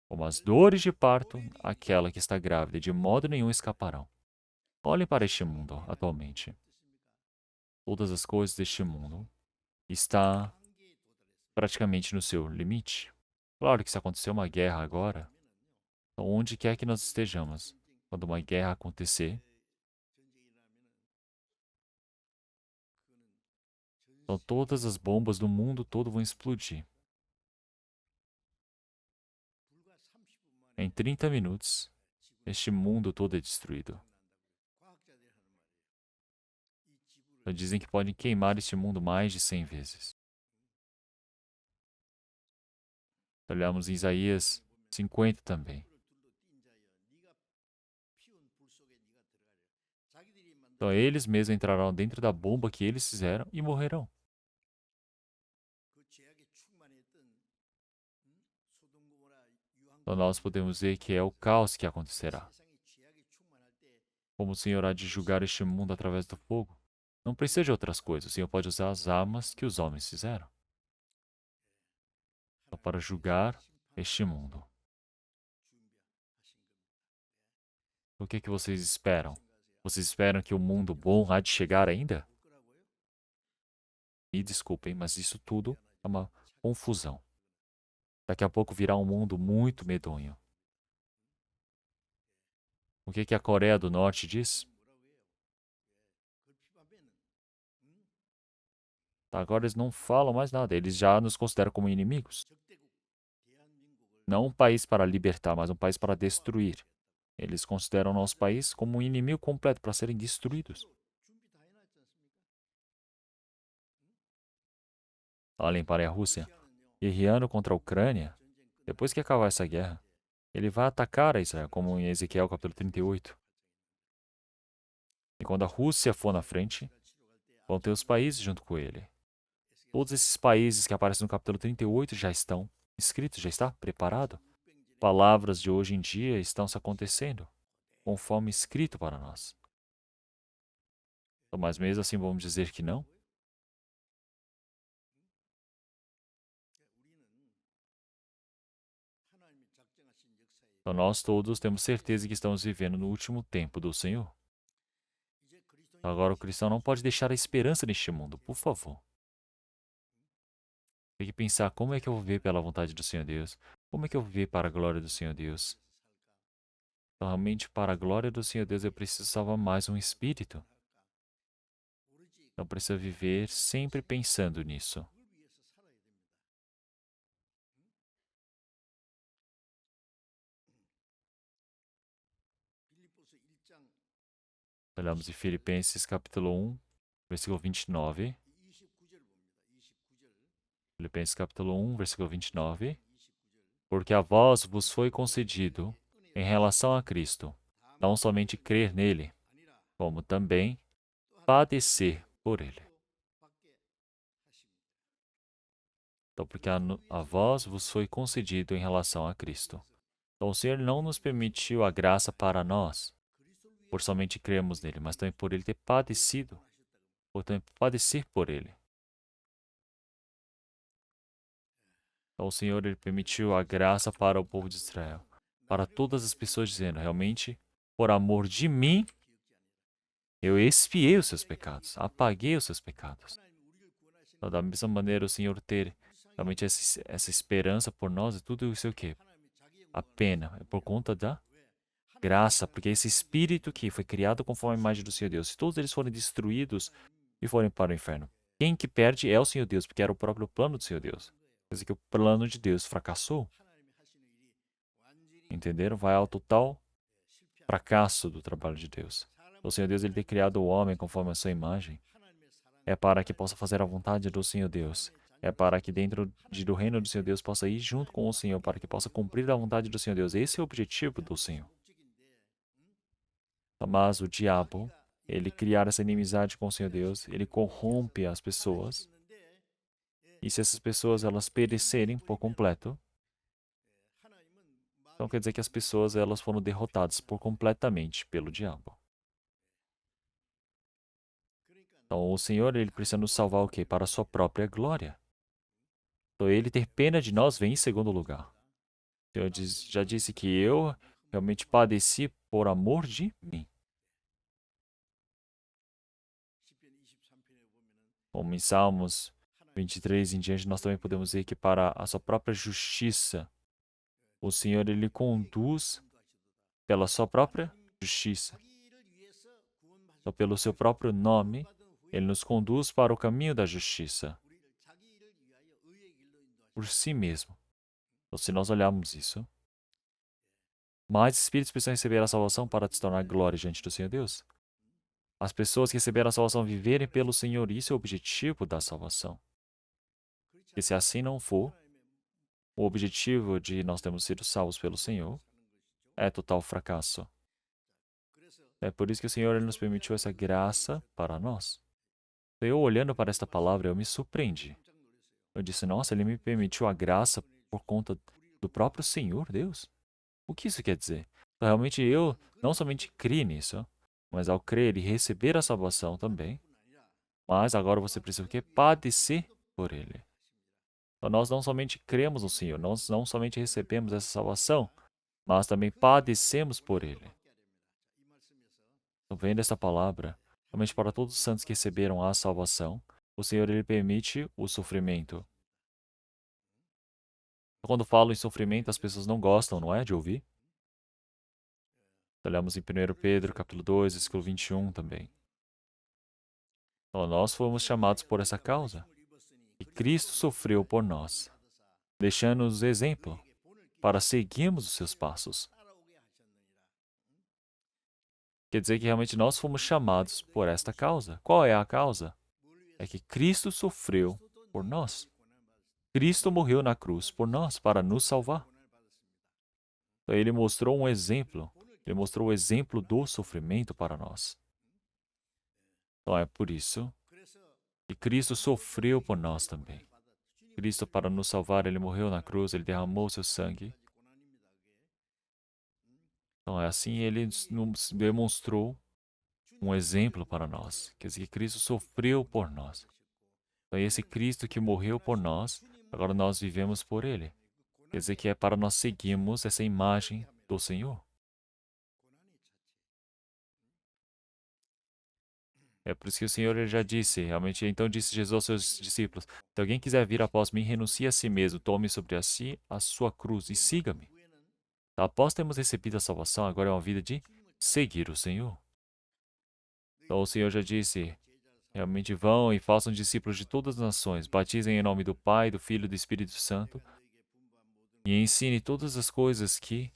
Como as dores de parto, aquela que está grávida de modo nenhum escaparão. Olhem para este mundo atualmente. Todas as coisas deste mundo está praticamente no seu limite. Claro que se acontecer uma guerra agora, então onde quer que nós estejamos, quando uma guerra acontecer, então todas as bombas do mundo todo vão explodir. Em 30 minutos, este mundo todo é destruído. Então, dizem que podem queimar este mundo mais de 100 vezes. Olhamos em Isaías 50 também. Então eles mesmos entrarão dentro da bomba que eles fizeram e morrerão. Então nós podemos ver que é o caos que acontecerá. Como o Senhor há de julgar este mundo através do fogo. Não precisa de outras coisas. O Senhor pode usar as armas que os homens fizeram. Então, para julgar este mundo. O que vocês esperam? Vocês esperam que o mundo bom há de chegar ainda? Me desculpem, mas isso tudo é uma confusão. Daqui a pouco virá um mundo muito medonho. O que a Coreia do Norte diz? Agora eles não falam mais nada, eles já nos consideram como inimigos. Não um país para libertar, mas um país para destruir. Eles consideram nosso país como um inimigo completo para serem destruídos. Olhem para a Rússia, guerreando contra a Ucrânia. Depois que acabar essa guerra, ele vai atacar a Israel, como em Ezequiel capítulo 38. E quando a Rússia for na frente, vão ter os países junto com ele. Todos esses países que aparecem no capítulo 38 já estão escritos, já está preparado. Palavras de hoje em dia estão se acontecendo, conforme escrito para nós. Mas mesmo assim vamos dizer que não? Então nós todos temos certeza que estamos vivendo no último tempo do Senhor. Agora o cristão não pode deixar a esperança neste mundo, por favor. Tem que pensar como é que eu vou viver pela vontade do Senhor Deus, como é que eu vou viver para a glória do Senhor Deus. Então, realmente, para a glória do Senhor Deus, eu preciso salvar mais um espírito. Então, preciso viver sempre pensando nisso. Olhamos em Filipenses capítulo 1, versículo 29. Filipenses capítulo 1, versículo 29. Porque a vós vos foi concedido, em relação a Cristo, não somente crer nele, como também padecer por ele. Então, porque a vós vos foi concedido em relação a Cristo. Então, o Senhor não nos permitiu a graça para nós, por somente crermos nele, mas também por ele ter padecido, por também padecer por ele. Então, o Senhor ele permitiu a graça para o povo de Israel, para todas as pessoas, dizendo: realmente, por amor de mim, eu expiei os seus pecados, apaguei os seus pecados. Então, da mesma maneira, o Senhor ter realmente essa esperança por nós, e tudo isso é o quê? A pena, é por conta da graça, porque esse espírito que foi criado conforme a imagem do Senhor Deus, se todos eles forem destruídos e forem para o inferno, quem que perde é o Senhor Deus, porque era o próprio plano do Senhor Deus. Quer dizer que o plano de Deus fracassou. Entenderam? Vai ao total fracasso do trabalho de Deus. O Senhor Deus ele ter criado o homem conforme a sua imagem é para que possa fazer a vontade do Senhor Deus. É para que dentro do reino do Senhor Deus possa ir junto com o Senhor, para que possa cumprir a vontade do Senhor Deus. Esse é o objetivo do Senhor. Mas o diabo, ele criar essa inimizade com o Senhor Deus, ele corrompe as pessoas. E se essas pessoas elas perecerem por completo, então quer dizer que as pessoas elas foram derrotadas por completamente pelo diabo. Então o Senhor ele precisa nos salvar o quê? Para a sua própria glória. Então ele ter pena de nós vem em segundo lugar. O Senhor já disse que eu realmente padeci por amor de mim. Como em Salmos 23 em diante, nós também podemos ver que para a sua própria justiça, o Senhor ele conduz pela sua própria justiça. Então, pelo seu próprio nome, ele nos conduz para o caminho da justiça por si mesmo. Então, se nós olharmos isso, mais espíritos precisam receber a salvação para se tornar glória diante do Senhor Deus. As pessoas que receberam a salvação viverem pelo Senhor, isso é o objetivo da salvação. E se assim não for, o objetivo de nós termos sido salvos pelo Senhor é total fracasso. É por isso que o Senhor ele nos permitiu essa graça para nós. Eu, olhando para esta palavra, eu me surpreendi. Eu disse, nossa, ele me permitiu a graça por conta do próprio Senhor Deus. O que isso quer dizer? Então, realmente eu não somente criei nisso, mas ao crer e receber a salvação também, mas agora você precisa o quê? Padecer por ele. Então, nós não somente cremos no Senhor, nós não somente recebemos essa salvação, mas também padecemos por ele. Então, vendo essa palavra, realmente para todos os santos que receberam a salvação, o Senhor ele permite o sofrimento. Quando falo em sofrimento, as pessoas não gostam, não é, de ouvir? Olhamos em 1 Pedro, capítulo 2, versículo 21 também. Então, nós fomos chamados por essa causa. E Cristo sofreu por nós, deixando-nos exemplo para seguirmos os seus passos. Quer dizer que realmente nós fomos chamados por esta causa. Qual é a causa? É que Cristo sofreu por nós. Cristo morreu na cruz por nós, para nos salvar. Então, ele mostrou um exemplo. Ele mostrou o exemplo do sofrimento para nós. Então, é por isso que Cristo sofreu por nós também. Cristo, para nos salvar, ele morreu na cruz, ele derramou seu sangue. Então, é assim ele nos demonstrou um exemplo para nós. Quer dizer, que Cristo sofreu por nós. Então, esse Cristo que morreu por nós, agora nós vivemos por ele. Quer dizer que é para nós seguirmos essa imagem do Senhor. É por isso que o Senhor ele já disse, realmente, então disse Jesus aos seus discípulos, se alguém quiser vir após mim, renuncie a si mesmo, tome sobre a si a sua cruz e siga-me. Então, após termos recebido a salvação, agora é uma vida de seguir o Senhor. Então o Senhor já disse, realmente vão e façam discípulos de todas as nações, batizem em nome do Pai, do Filho e do Espírito Santo, e ensine todas as coisas que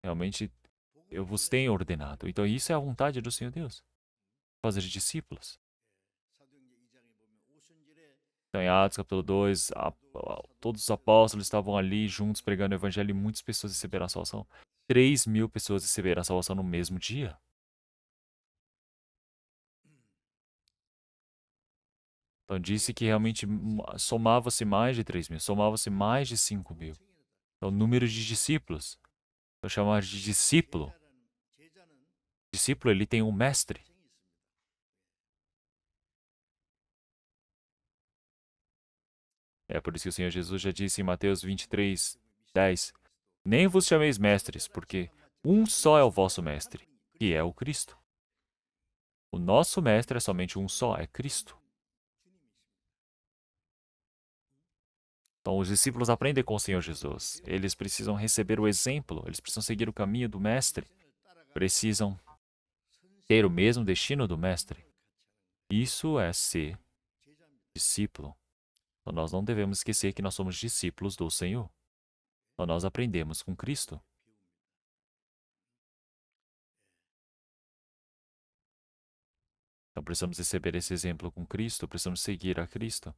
realmente eu vos tenho ordenado. Então isso é a vontade do Senhor Deus, fazer discípulos. Então, em Atos capítulo 2, todos os apóstolos estavam ali juntos pregando o evangelho e muitas pessoas receberam a salvação. 3.000 pessoas receberam a salvação no mesmo dia. Então, disse que realmente somava-se mais de 3.000, somava-se mais de 5.000. Então, o número de discípulos. Eu chamar de discípulo. Discípulo, ele tem um mestre. É por isso que o Senhor Jesus já disse em Mateus 23:10: Nem vos chameis mestres, porque um só é o vosso mestre, que é o Cristo. O nosso mestre é somente um só, é Cristo. Então, os discípulos aprendem com o Senhor Jesus. Eles precisam receber o exemplo, eles precisam seguir o caminho do mestre, precisam ter o mesmo destino do mestre. Isso é ser discípulo. Então, nós não devemos esquecer que nós somos discípulos do Senhor. Então, nós aprendemos com Cristo. Então, precisamos receber esse exemplo com Cristo, precisamos seguir a Cristo.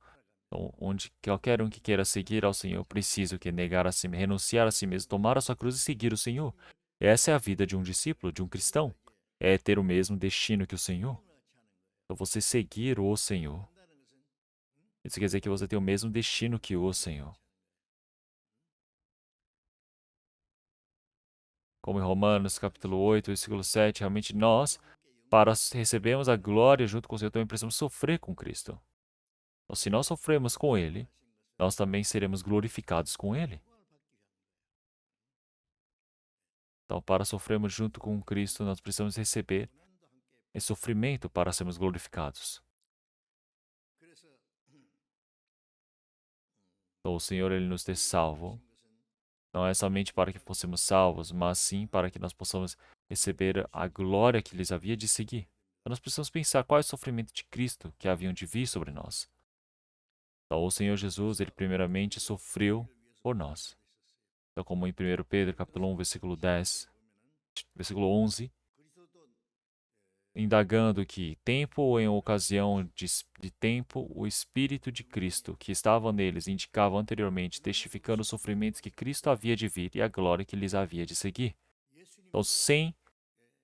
Então, onde qualquer um que queira seguir ao Senhor, precisa que negar a si, renunciar a si mesmo, tomar a sua cruz e seguir o Senhor. Essa é a vida de um discípulo, de um cristão. É ter o mesmo destino que o Senhor. Então, você seguir o Senhor, isso quer dizer que você tem o mesmo destino que o Senhor. Como em Romanos, capítulo 8, versículo 7, realmente nós, para recebermos a glória junto com o Senhor, também precisamos sofrer com Cristo. Então, se nós sofremos com Ele, nós também seremos glorificados com Ele. Então, para sofrermos junto com Cristo, nós precisamos receber esse sofrimento para sermos glorificados. Então, o Senhor, Ele nos tem salvo. Não é somente para que fossemos salvos, mas sim para que nós possamos receber a glória que lhes havia de seguir. Então, nós precisamos pensar qual é o sofrimento de Cristo que haviam de vir sobre nós. Então, o Senhor Jesus, Ele primeiramente sofreu por nós. Então, como em 1 Pedro, capítulo 1, versículo 10, versículo 11, indagando que, tempo ou em ocasião de tempo, o Espírito de Cristo, que estava neles, indicava anteriormente, testificando os sofrimentos que Cristo havia de vir e a glória que lhes havia de seguir. Então, sem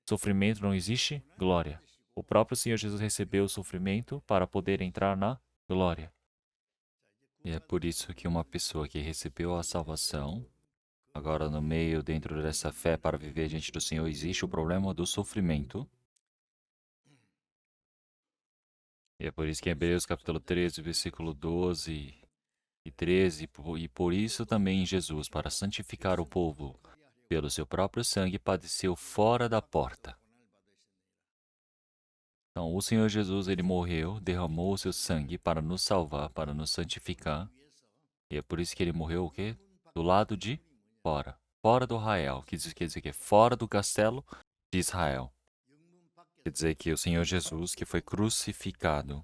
sofrimento não existe glória. O próprio Senhor Jesus recebeu o sofrimento para poder entrar na glória. E é por isso que uma pessoa que recebeu a salvação, agora no meio, dentro dessa fé para viver diante do Senhor, existe o problema do sofrimento. E é por isso que em Hebreus capítulo 13, versículo 12 e 13, e por isso também Jesus, para santificar o povo, pelo seu próprio sangue, padeceu fora da porta. Então, o Senhor Jesus, ele morreu, derramou o seu sangue para nos salvar, para nos santificar. E é por isso que ele morreu o quê? Do lado de fora. Fora do arraial, que quer dizer que é fora do castelo de Israel. Quer dizer que o Senhor Jesus, que foi crucificado,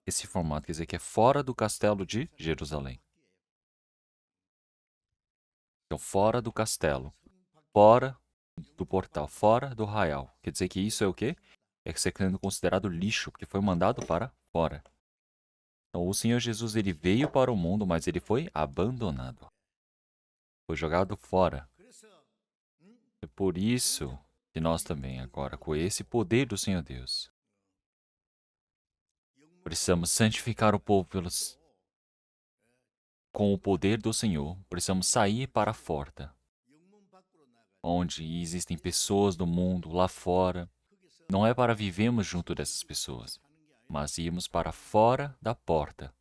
esse formato quer dizer que é fora do castelo de Jerusalém. Então, fora do castelo, fora do portal, fora do arraial. Quer dizer que isso é o quê? É sendo considerado lixo, porque foi mandado para fora. Então, o Senhor Jesus, ele veio para o mundo, mas ele foi abandonado. Foi jogado fora. É por isso que nós também, agora, com esse poder do Senhor Deus, precisamos santificar o povo com o poder do Senhor. Precisamos sair para fora, onde existem pessoas do mundo lá fora. Não é para vivermos junto dessas pessoas, mas irmos para fora da porta.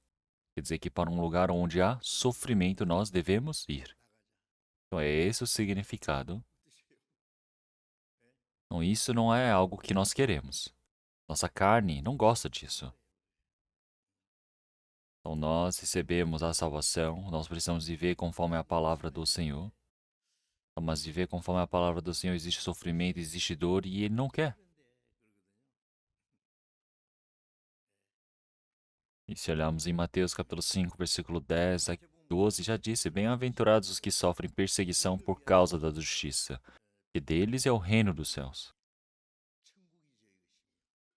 Quer dizer que para um lugar onde há sofrimento nós devemos ir. Então é esse o significado. Então isso não é algo que nós queremos. Nossa carne não gosta disso. Então nós recebemos a salvação, nós precisamos viver conforme a palavra do Senhor. Mas viver conforme a palavra do Senhor existe sofrimento, existe dor e Ele não quer. E se olharmos em Mateus capítulo 5, versículo 10 a 12, já disse: Bem-aventurados os que sofrem perseguição por causa da justiça, que deles é o reino dos céus.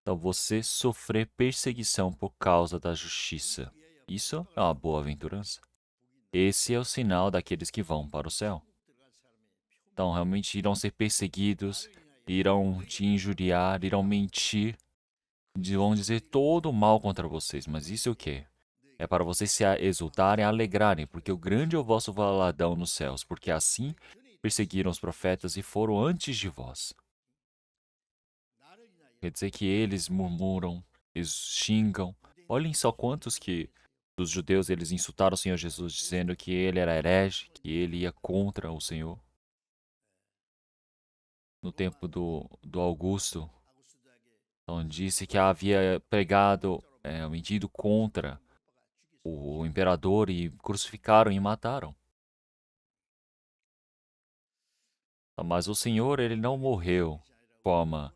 Então, você sofrer perseguição por causa da justiça, isso é uma boa aventurança. Esse é o sinal daqueles que vão para o céu. Então, realmente irão ser perseguidos, irão te injuriar, irão mentir, vão dizer todo o mal contra vocês, mas isso é o quê? É para vocês se exultarem e alegrarem, porque o grande é o vosso galardão nos céus, porque assim perseguiram os profetas e foram antes de vós. Quer dizer que eles murmuram, eles xingam. Olhem só quantos que dos judeus eles insultaram o Senhor Jesus, dizendo que ele era herege, que ele ia contra o Senhor. No tempo do Augusto, então disse que havia pregado, mentido contra o imperador e crucificaram e mataram. Mas o Senhor, ele não morreu de forma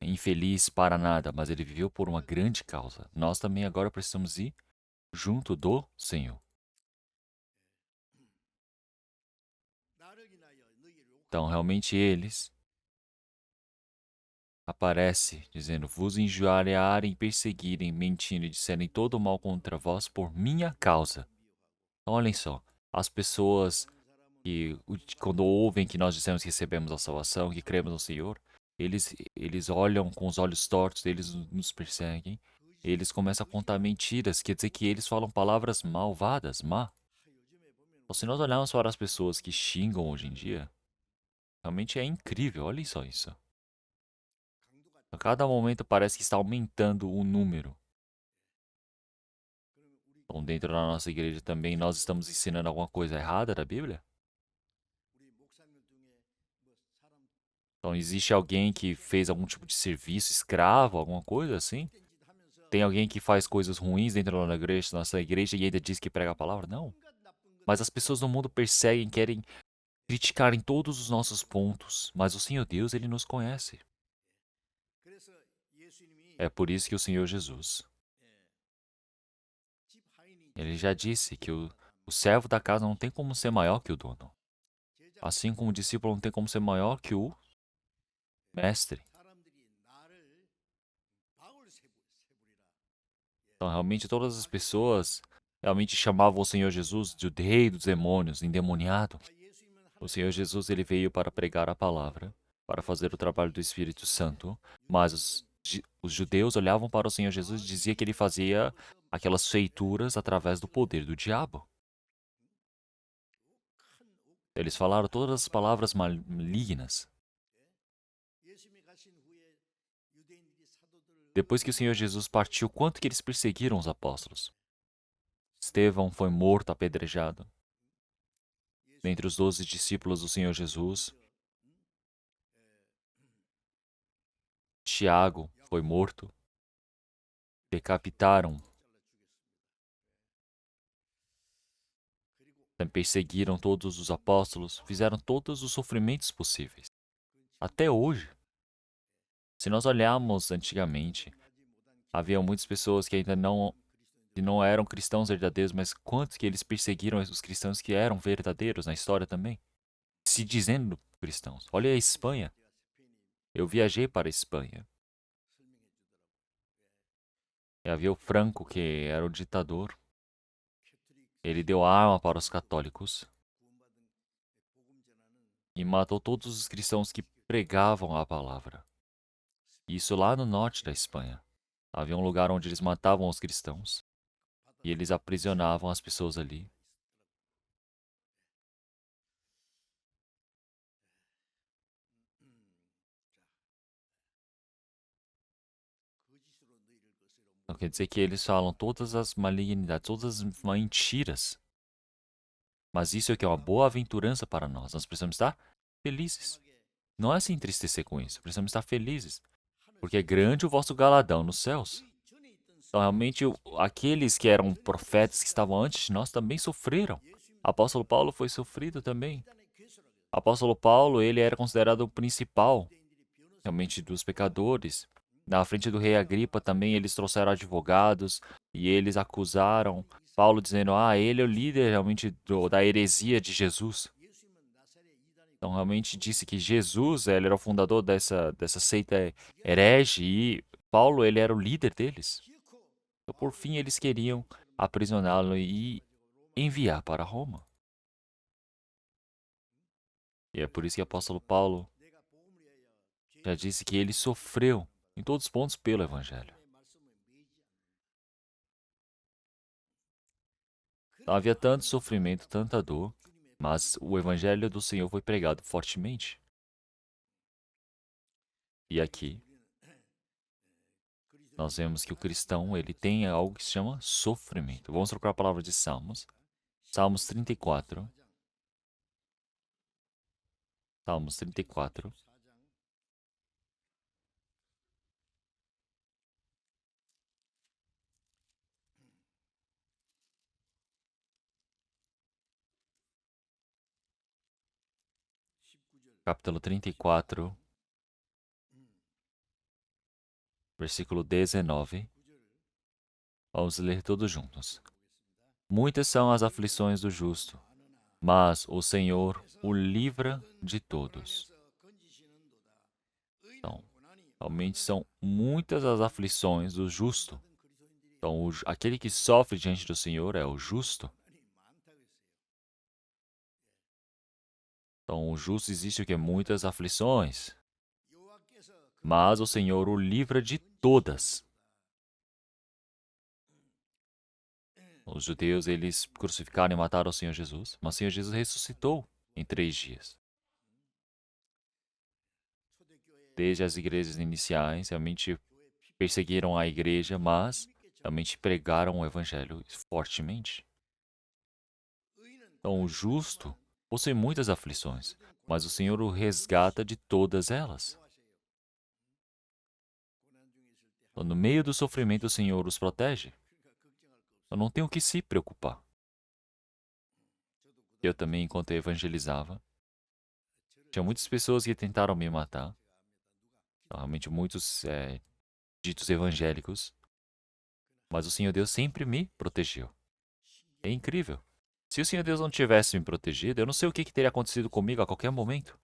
infeliz para nada, mas ele viveu por uma grande causa. Nós também agora precisamos ir junto do Senhor. Então, realmente eles aparecem dizendo: vos injuriarem, perseguirem, mentindo e disserem todo o mal contra vós por minha causa. Então, olhem só, as pessoas que quando ouvem que nós dissemos que recebemos a salvação, que cremos no Senhor, eles olham com os olhos tortos, eles nos perseguem, eles começam a contar mentiras, quer dizer que eles falam palavras malvadas, má. Então, se nós olharmos para as pessoas que xingam hoje em dia, realmente é incrível, olhem só isso. A cada momento parece que está aumentando o número. Então, dentro da nossa igreja também, nós estamos ensinando alguma coisa errada da Bíblia? Então, existe alguém que fez algum tipo de serviço escravo, alguma coisa assim? Tem alguém que faz coisas ruins dentro da nossa igreja e ainda diz que prega a palavra? Não. Mas as pessoas no mundo perseguem, querem criticar em todos os nossos pontos. Mas o Senhor Deus, Ele nos conhece. É por isso que o Senhor Jesus, Ele já disse que o servo da casa não tem como ser maior que o dono. Assim como o discípulo não tem como ser maior que o mestre. Então, realmente, todas as pessoas realmente chamavam o Senhor Jesus de o rei dos demônios, endemoniado. O Senhor Jesus, ele veio para pregar a palavra, para fazer o trabalho do Espírito Santo, mas os judeus olhavam para o Senhor Jesus e diziam que ele fazia aquelas feituras através do poder do diabo. Eles falaram todas as palavras malignas. Depois que o Senhor Jesus partiu, quanto que eles perseguiram os apóstolos? Estevão foi morto, apedrejado. Dentre os 12 discípulos do Senhor Jesus, Tiago foi morto. Decapitaram, perseguiram todos os apóstolos, fizeram todos os sofrimentos possíveis. Até hoje, se nós olharmos antigamente, havia muitas pessoas que ainda não eram cristãos verdadeiros, mas quantos que eles perseguiram os cristãos que eram verdadeiros na história também, se dizendo cristãos. Olha a Espanha. Eu viajei para a Espanha. E havia o Franco, que era o ditador. Ele deu arma para os católicos e matou todos os cristãos que pregavam a palavra. Isso lá no norte da Espanha. Havia um lugar onde eles matavam os cristãos e eles aprisionavam as pessoas ali. Então quer dizer que eles falam todas as malignidades, todas as mentiras. Mas isso é que é uma boa aventurança para nós. Nós precisamos estar felizes. Não é se entristecer com isso. Precisamos estar felizes. Porque é grande o vosso galadão nos céus. Então, realmente, aqueles que eram profetas que estavam antes de nós também sofreram. Apóstolo Paulo foi sofrido também. Apóstolo Paulo, ele era considerado o principal, realmente, dos pecadores. Na frente do rei Agripa também eles trouxeram advogados e eles acusaram Paulo dizendo, ele é o líder realmente da heresia de Jesus. Então realmente disse que Jesus, ele era o fundador dessa seita herege e Paulo, ele era o líder deles. Então, por fim, eles queriam aprisioná-lo e enviar para Roma. E é por isso que o apóstolo Paulo já disse que ele sofreu em todos os pontos pelo Evangelho. Havia tanto sofrimento, tanta dor, mas o evangelho do Senhor foi pregado fortemente. E aqui nós vemos que o cristão, ele tem algo que se chama sofrimento. Vamos trocar a palavra de Salmos. Salmos 34. Salmos 34. Capítulo 34, versículo 19. Vamos ler todos juntos. Muitas são as aflições do justo, mas o Senhor o livra de todos. Então, realmente são muitas as aflições do justo. Então, aquele que sofre diante do Senhor é o justo. Então, o justo existe o que? Muitas aflições. Mas o Senhor o livra de todas. Os judeus, eles crucificaram e mataram o Senhor Jesus, mas o Senhor Jesus ressuscitou em 3 dias. Desde as igrejas iniciais, realmente perseguiram a igreja, mas realmente pregaram o evangelho fortemente. Então, o justo possui muitas aflições, mas o Senhor o resgata de todas elas. Então, no meio do sofrimento, o Senhor os protege. Eu não tenho que se preocupar. Eu também, enquanto eu evangelizava, tinha muitas pessoas que tentaram me matar. Então, realmente, muitos ditos evangélicos. Mas o Senhor Deus sempre me protegeu. É incrível. Se o Senhor Deus não tivesse me protegido, eu não sei o que teria acontecido comigo a qualquer momento.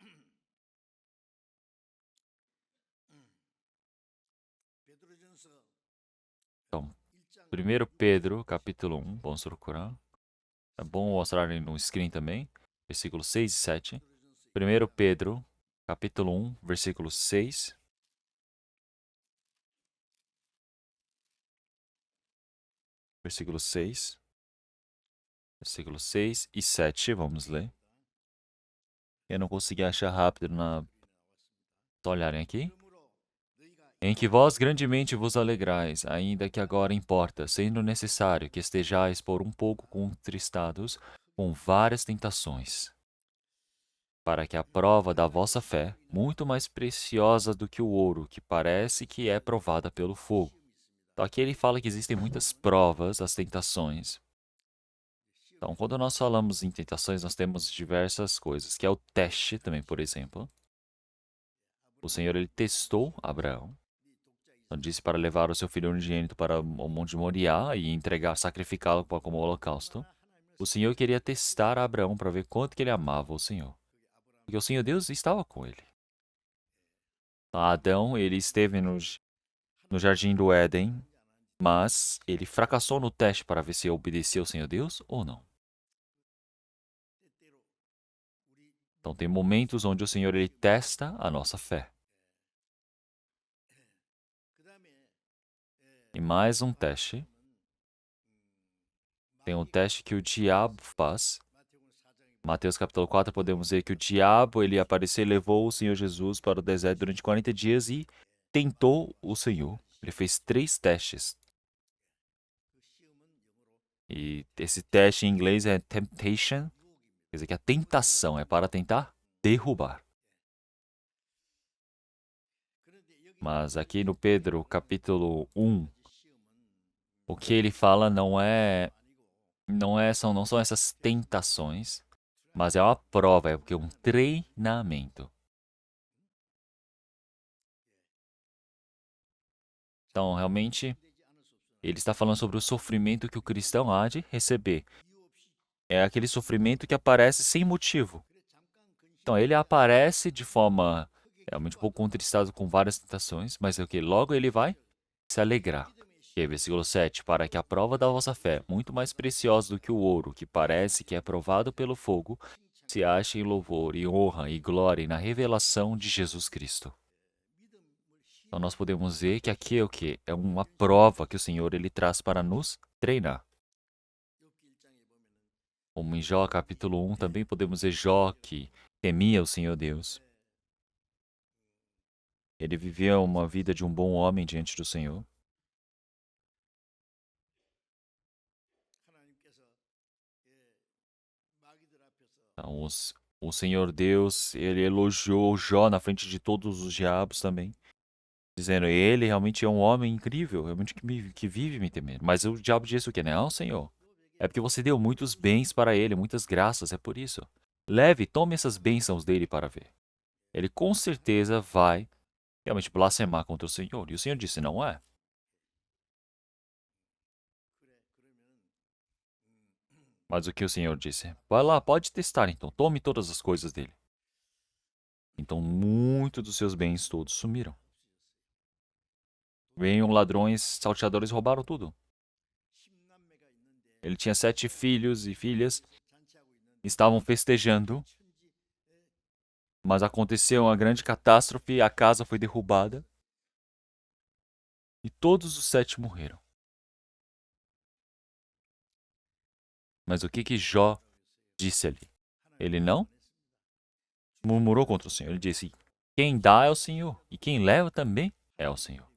Então, 1 Pedro, capítulo 1, vamos procurar. É bom mostrar no screen também, versículos 6 e 7. 1 Pedro, capítulo 1, versículo 6. Versículo 6. Versículo 6 e 7, vamos ler. Eu não consegui achar rápido na... Só olharem aqui. Em que vós grandemente vos alegrais, ainda que agora importa, sendo necessário que estejais por um pouco contristados com várias tentações, para que a prova da vossa fé, muito mais preciosa do que o ouro, que parece que é provada pelo fogo. Então aqui ele fala que existem muitas provas, as tentações. Então, quando nós falamos em tentações, nós temos diversas coisas, que é o teste também, por exemplo. O Senhor, ele testou Abraão. Então, disse para levar o seu filho unigênito para o monte de Moriá e entregar, sacrificá-lo como holocausto. O Senhor queria testar Abraão para ver quanto que ele amava o Senhor. Porque o Senhor Deus estava com ele. Adão, ele esteve no jardim do Éden, mas ele fracassou no teste para ver se obedecia ao Senhor Deus ou não. Então, tem momentos onde o Senhor, ele testa a nossa fé. E mais um teste. Tem um teste que o diabo faz. Mateus capítulo 4, podemos ver que o diabo, ele apareceu e levou o Senhor Jesus para o deserto durante 40 dias e tentou o Senhor. Ele fez 3 testes. E esse teste em inglês é temptation, quer dizer que a tentação é para tentar derrubar. Mas aqui no Pedro capítulo 1, o que ele fala não são essas tentações, mas é uma prova, é um treinamento. Então, realmente, ele está falando sobre o sofrimento que o cristão há de receber. É aquele sofrimento que aparece sem motivo. Então, ele aparece de forma realmente um pouco contristado com várias tentações, mas é o que? Logo ele vai se alegrar. E aí, versículo 7, para que a prova da vossa fé, muito mais preciosa do que o ouro, que parece que é provado pelo fogo, se ache em louvor e honra e glória na revelação de Jesus Cristo. Então nós podemos ver que aqui é o quê? É uma prova que o Senhor ele traz para nos treinar. Como em Jó capítulo 1, também podemos ver Jó que temia o Senhor Deus. Ele vivia uma vida de um bom homem diante do Senhor. Então, o Senhor Deus, ele elogiou Jó na frente de todos os diabos também, dizendo, ele realmente é um homem incrível, realmente que vive me temendo. Mas o diabo disse o quê? Não, Senhor, é porque você deu muitos bens para ele, muitas graças, é por isso. Leve, tome essas bênçãos dele para ver. Ele com certeza vai realmente blasfemar contra o Senhor. E o Senhor disse, não é. Mas o que o Senhor disse? Vai lá, pode testar então, tome todas as coisas dele. Então, muitos dos seus bens todos sumiram. Venham ladrões, salteadores, roubaram tudo. Ele tinha 7 filhos e filhas, estavam festejando, mas aconteceu uma grande catástrofe, a casa foi derrubada e todos os 7 morreram. Mas o que Jó disse ali? Ele não murmurou contra o Senhor. Ele disse: quem dá é o Senhor, e quem leva também é o Senhor.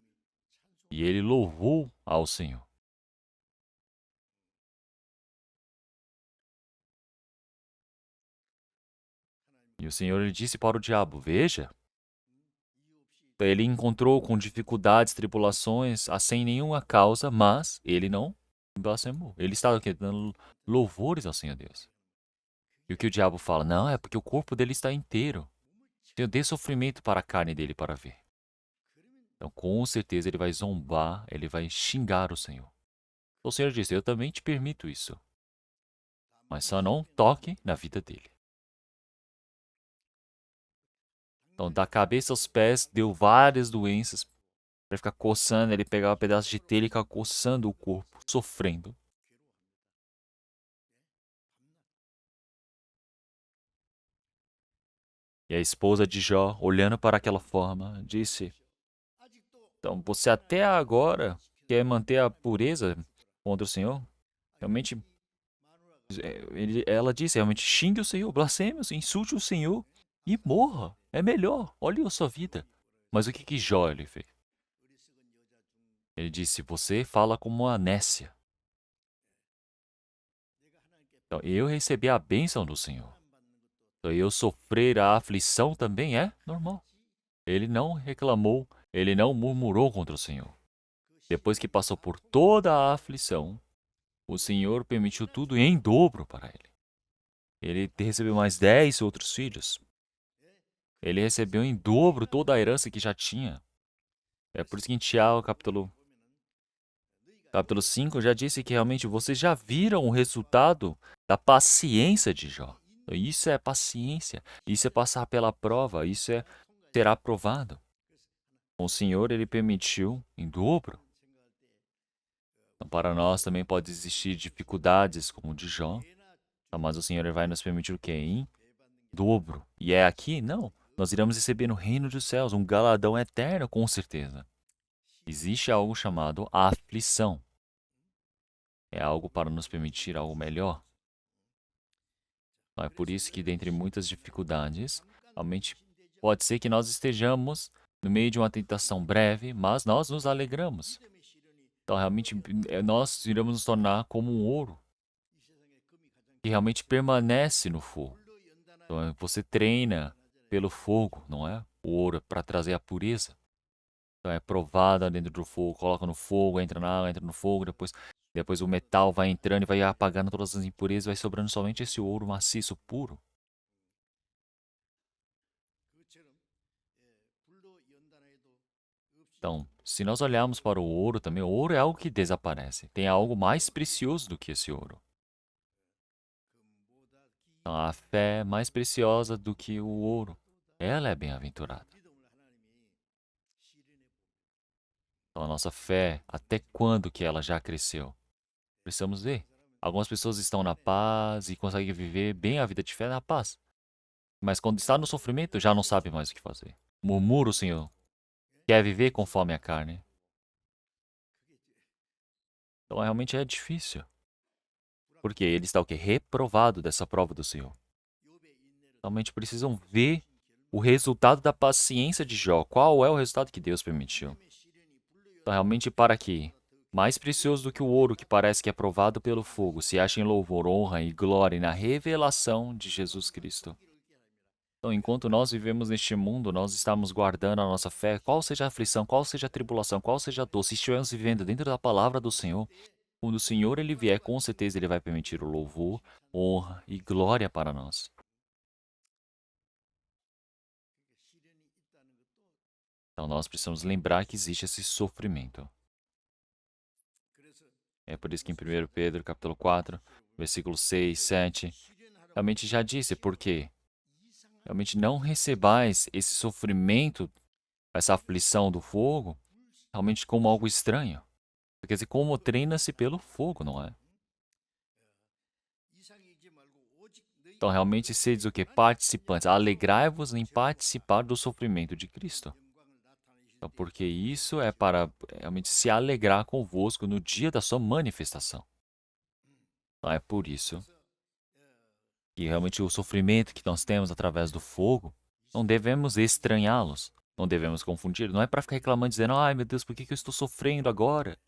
E ele louvou ao Senhor. E o Senhor lhe disse para o diabo: veja, ele encontrou com dificuldades, tribulações, sem nenhuma causa, mas ele não blasfemou. Ele estava aqui dando louvores ao Senhor Deus. E o que o diabo fala? Não, é porque o corpo dele está inteiro. Senhor, dê sofrimento para a carne dele para ver. Então, com certeza, ele vai zombar, ele vai xingar o Senhor. Então, o Senhor disse, eu também te permito isso. Mas só não toque na vida dele. Então, da cabeça aos pés, deu várias doenças. Para ficar coçando, ele pegava um pedaço de telha e ficava coçando o corpo, sofrendo. E a esposa de Jó, olhando para aquela forma, disse: então, você até agora quer manter a pureza contra o Senhor? Realmente, ela disse, realmente, xingue o Senhor, blasfeme, insulte o Senhor e morra. É melhor, olhe a sua vida. Mas o que Jó ele fez? Ele disse, você fala como uma nécia. Então, eu recebi a bênção do Senhor. Então, eu sofrer a aflição também é normal. Ele não reclamou, ele não murmurou contra o Senhor. Depois que passou por toda a aflição, o Senhor permitiu tudo em dobro para ele. Ele recebeu mais 10 outros filhos. Ele recebeu em dobro toda a herança que já tinha. É por isso que em Tiago, capítulo 5, já disse que realmente vocês já viram o resultado da paciência de Jó. Isso é paciência, isso é passar pela prova, isso é ser aprovado. O Senhor, ele permitiu em dobro. Então, para nós também pode existir dificuldades como o de Jó, mas o Senhor vai nos permitir o quê? Em dobro. E é aqui? Não. Nós iremos receber no reino dos céus um galadão eterno, com certeza. Existe algo chamado aflição. É algo para nos permitir algo melhor. Então, é por isso que, dentre muitas dificuldades, realmente pode ser que nós estejamos no meio de uma tentação breve, mas nós nos alegramos. Então, realmente, nós iremos nos tornar como um ouro que realmente permanece no fogo. Então, você treina pelo fogo, não é? O ouro para trazer a pureza. Então, é provada dentro do fogo, coloca no fogo, entra na água, entra no fogo, depois o metal vai entrando e vai apagando todas as impurezas, vai sobrando somente esse ouro maciço, puro. Então, se nós olharmos para o ouro também, o ouro é algo que desaparece. Tem algo mais precioso do que esse ouro. Então, a fé é mais preciosa do que o ouro. Ela é bem-aventurada. Então, a nossa fé, até quando que ela já cresceu? Precisamos ver. Algumas pessoas estão na paz e conseguem viver bem a vida de fé na paz. Mas quando está no sofrimento, já não sabe mais o que fazer. Murmura o Senhor. Quer viver conforme a carne. Então, realmente é difícil. Porque ele está o quê? Reprovado dessa prova do Senhor. Realmente precisam ver o resultado da paciência de Jó. Qual é o resultado que Deus permitiu? Então, realmente, para que mais precioso do que o ouro que parece que é provado pelo fogo, se acha em louvor, honra e glória na revelação de Jesus Cristo. Então, enquanto nós vivemos neste mundo, nós estamos guardando a nossa fé, qual seja a aflição, qual seja a tribulação, qual seja a dor, se estivermos vivendo dentro da palavra do Senhor, quando o Senhor ele vier, com certeza ele vai permitir o louvor, honra e glória para nós. Então, nós precisamos lembrar que existe esse sofrimento. É por isso que em 1 Pedro, capítulo 4, versículo 6, 7, realmente já disse, porque realmente não recebais esse sofrimento, essa aflição do fogo, realmente como algo estranho. Quer dizer, como treina-se pelo fogo, não é? Então, realmente, sedes o que? Participantes. Alegrai-vos em participar do sofrimento de Cristo. Então, porque isso é para realmente se alegrar convosco no dia da sua manifestação. Então, é por isso que realmente o sofrimento que nós temos através do fogo, não devemos estranhá-los. Não devemos confundir. Não é para ficar reclamando, dizendo, ai meu Deus, por que eu estou sofrendo agora?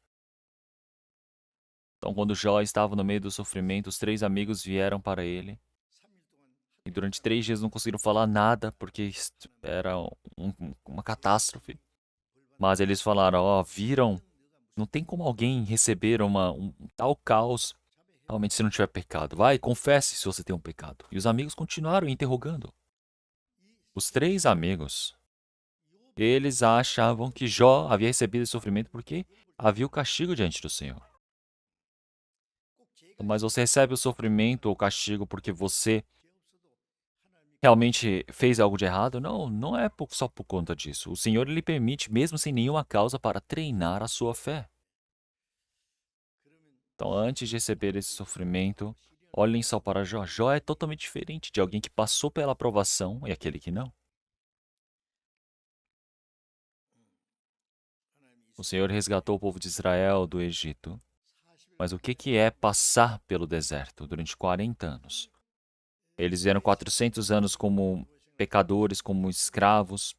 Então, quando Jó estava no meio do sofrimento, os 3 amigos vieram para ele. E durante 3 dias não conseguiram falar nada, porque era uma catástrofe. Mas eles falaram, ó, viram? Não tem como alguém receber um tal caos, realmente se não tiver pecado. Vai, confesse se você tem um pecado. E os amigos continuaram interrogando. Os 3 amigos, eles achavam que Jó havia recebido esse sofrimento porque havia o castigo diante do Senhor. Mas você recebe o sofrimento ou castigo porque você realmente fez algo de errado? Não, não é só por conta disso. O Senhor lhe permite, mesmo sem nenhuma causa, para treinar a sua fé. Então, antes de receber esse sofrimento, olhem só para Jó. Jó é totalmente diferente de alguém que passou pela aprovação e aquele que não. O Senhor resgatou o povo de Israel do Egito. Mas o que é passar pelo deserto durante 40 anos? Eles vieram 400 anos como pecadores, como escravos,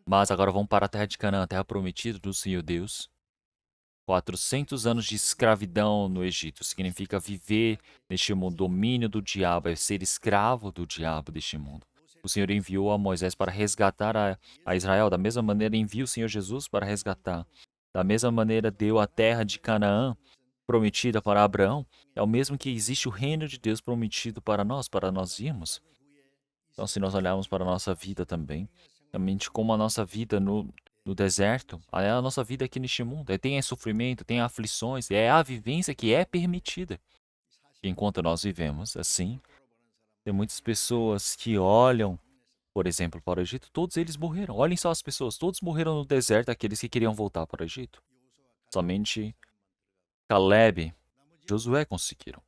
mas agora vão para a terra de Canaã, a terra prometida do Senhor Deus. 400 anos de escravidão no Egito significa viver neste mundo, domínio do diabo, é ser escravo do diabo deste mundo. O Senhor enviou a Moisés para resgatar a Israel, da mesma maneira envia o Senhor Jesus para resgatar. Da mesma maneira deu a terra de Canaã prometida para Abraão, é o mesmo que existe o reino de Deus prometido para nós irmos. Então, se nós olharmos para a nossa vida também, realmente como a nossa vida no deserto, é a nossa vida aqui neste mundo. Tem sofrimento, tem aflições, é a vivência que é permitida. Enquanto nós vivemos assim, tem muitas pessoas que olham, por exemplo, para o Egito, todos eles morreram. Olhem só as pessoas, todos morreram no deserto, aqueles que queriam voltar para o Egito. Somente Caleb, Josué conseguiram.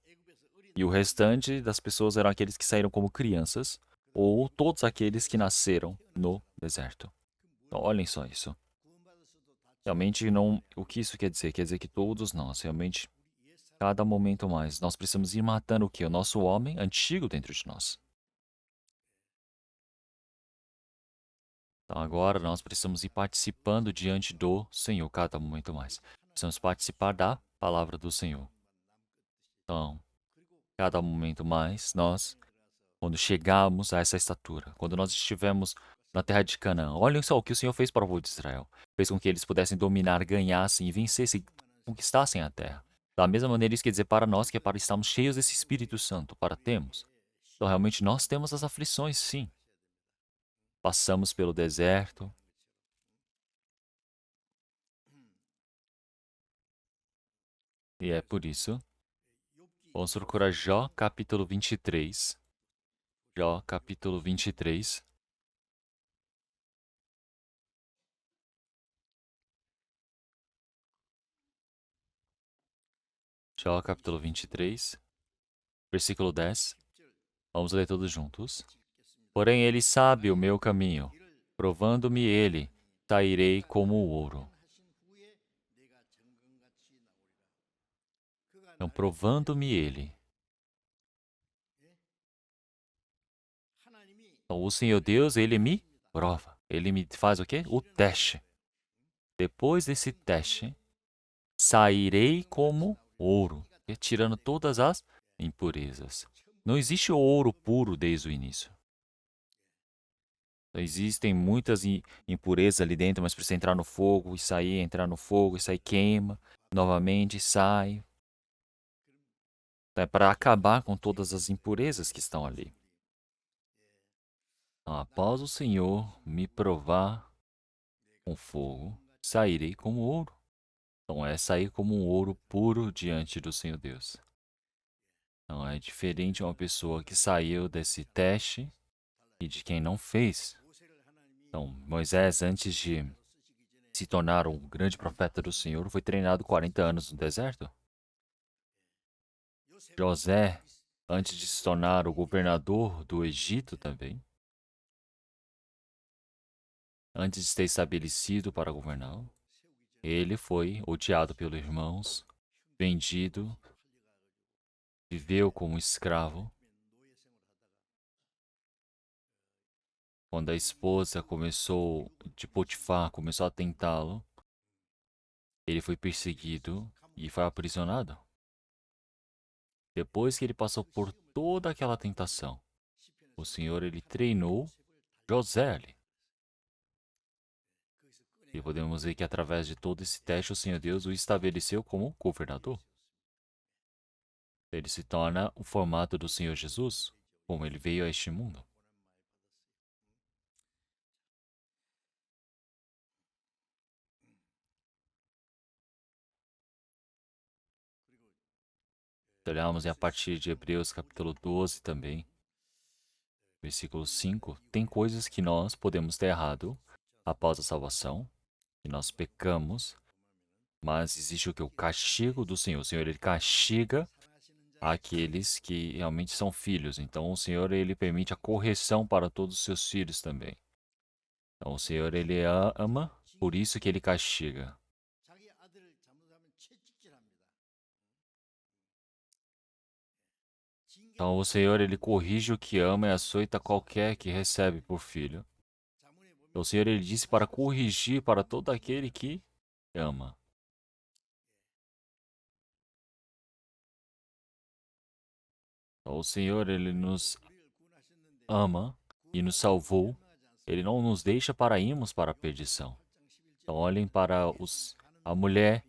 E o restante das pessoas eram aqueles que saíram como crianças, ou todos aqueles que nasceram no deserto. Então, olhem só isso. Realmente não. O que isso quer dizer? Quer dizer que todos nós, realmente, cada momento mais, nós precisamos ir matando o quê? O nosso homem antigo dentro de nós. Então agora nós precisamos ir participando diante do Senhor cada momento mais. Precisamos participar da palavra do Senhor. Então, cada momento mais, nós, quando chegarmos a essa estatura, quando nós estivermos na terra de Canaã, olhem só o que o Senhor fez para o povo de Israel. Fez com que eles pudessem dominar, ganhassem e vencessem, conquistassem a terra. Da mesma maneira, isso quer dizer para nós que é para estarmos cheios desse Espírito Santo, para termos. Então, realmente, nós temos as aflições, sim. Passamos pelo deserto. E é por isso. Vamos procurar Jó capítulo 23. Jó capítulo 23. Jó capítulo 23, versículo 10. Vamos ler todos juntos. Porém, ele sabe o meu caminho. Provando-me ele, sairei como o ouro. Então, provando-me ele. Então, o Senhor Deus, ele me prova. Ele me faz o quê? O teste. Depois desse teste, sairei como ouro, retirando todas as impurezas. Não existe ouro puro desde o início. Então, existem muitas impurezas ali dentro, mas precisa entrar no fogo e sair, entrar no fogo e sair, queima, novamente sai. Então, é para acabar com todas as impurezas que estão ali. Então, após o Senhor me provar com fogo, sairei como ouro. Então, é sair como um ouro puro diante do Senhor Deus. Então, é diferente de uma pessoa que saiu desse teste e de quem não fez. Então, Moisés, antes de se tornar um grande profeta do Senhor, foi treinado 40 anos no deserto. José, antes de se tornar o governador do Egito também, antes de ser estabelecido para governar, ele foi odiado pelos irmãos, vendido, viveu como escravo. Quando a esposa de Potifar começou a tentá-lo, ele foi perseguido e foi aprisionado. Depois que ele passou por toda aquela tentação, o Senhor ele treinou José ali. E podemos ver que através de todo esse teste, o Senhor Deus o estabeleceu como governador. Ele se torna o formato do Senhor Jesus, como ele veio a este mundo. Olhamos a partir de Hebreus capítulo 12 também, versículo 5, tem coisas que nós podemos ter errado após a salvação, que nós pecamos, mas existe o que? O castigo do Senhor. O Senhor, ele castiga aqueles que realmente são filhos. Então, o Senhor, ele permite a correção para todos os seus filhos também. Então, o Senhor, ele ama, por isso que ele castiga. Então, o Senhor, ele corrige o que ama e açoita qualquer que recebe por filho. Então, o Senhor, ele disse para corrigir para todo aquele que ama. Então, o Senhor, ele nos ama e nos salvou. Ele não nos deixa para irmos para a perdição. Então, olhem para a mulher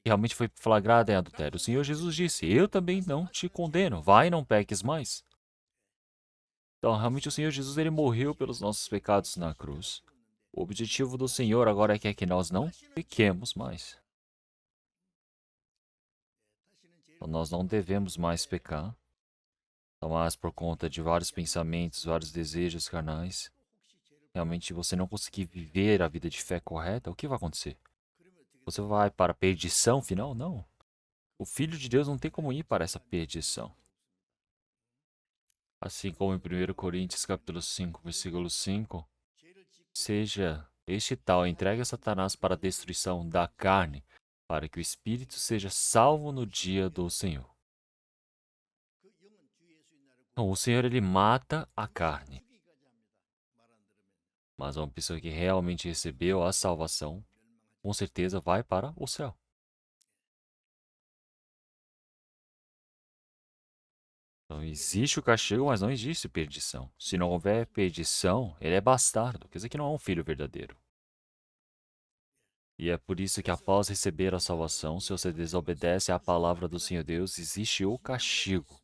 que realmente foi flagrada em adultério. O Senhor Jesus disse: Eu também não te condeno. Vai e não peques mais. Então, realmente, o Senhor Jesus ele morreu pelos nossos pecados na cruz. O objetivo do Senhor agora é que nós não pequemos mais. Então, nós não devemos mais pecar, mas por conta de vários pensamentos, vários desejos carnais, realmente você não conseguir viver a vida de fé correta, o que vai acontecer? Você vai para a perdição final? Não. O Filho de Deus não tem como ir para essa perdição. Assim como em 1 Coríntios capítulo 5, versículo 5, seja este tal entregue a Satanás para a destruição da carne, para que o espírito seja salvo no dia do Senhor. Então, o Senhor ele mata a carne. Mas uma pessoa que realmente recebeu a salvação, com certeza vai para o céu. Então, existe o castigo, mas não existe perdição. Se não houver perdição, ele é bastardo, quer dizer que não é um filho verdadeiro. E é por isso que após receber a salvação, se você desobedece à palavra do Senhor Deus, existe o castigo.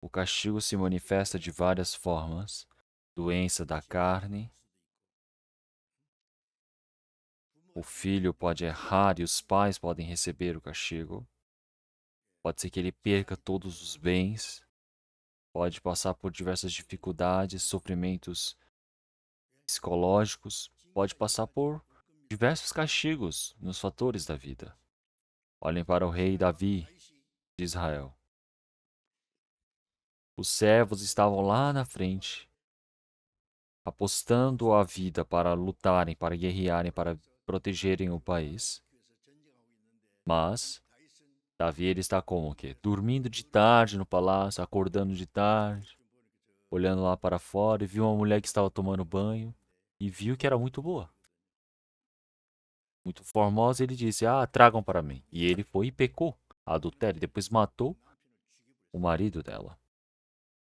O castigo se manifesta de várias formas: doença da carne, o filho pode errar e os pais podem receber o castigo. Pode ser que ele perca todos os bens, pode passar por diversas dificuldades, sofrimentos psicológicos, pode passar por diversos castigos nos fatores da vida. Olhem para o rei Davi de Israel. Os servos estavam lá na frente, apostando a vida para lutarem, para guerrearem, para protegerem o país. Mas Davi, ele está como o quê? Dormindo de tarde no palácio, acordando de tarde, olhando lá para fora e viu uma mulher que estava tomando banho e viu que era muito boa, muito formosa. Ele disse: Ah, tragam para mim. E ele foi e pecou, adultério, e depois matou o marido dela.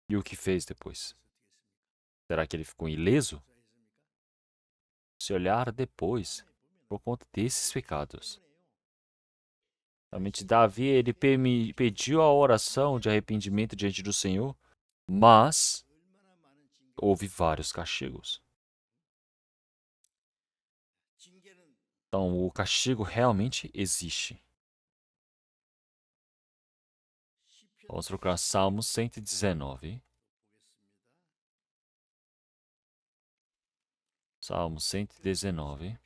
E o que fez depois? Será que ele ficou ileso? Se olhar depois, por conta desses pecados. Realmente, Davi, ele pediu a oração de arrependimento diante do Senhor, mas houve vários castigos. Então, o castigo realmente existe. Vamos procurar Salmos 119. Salmos 119.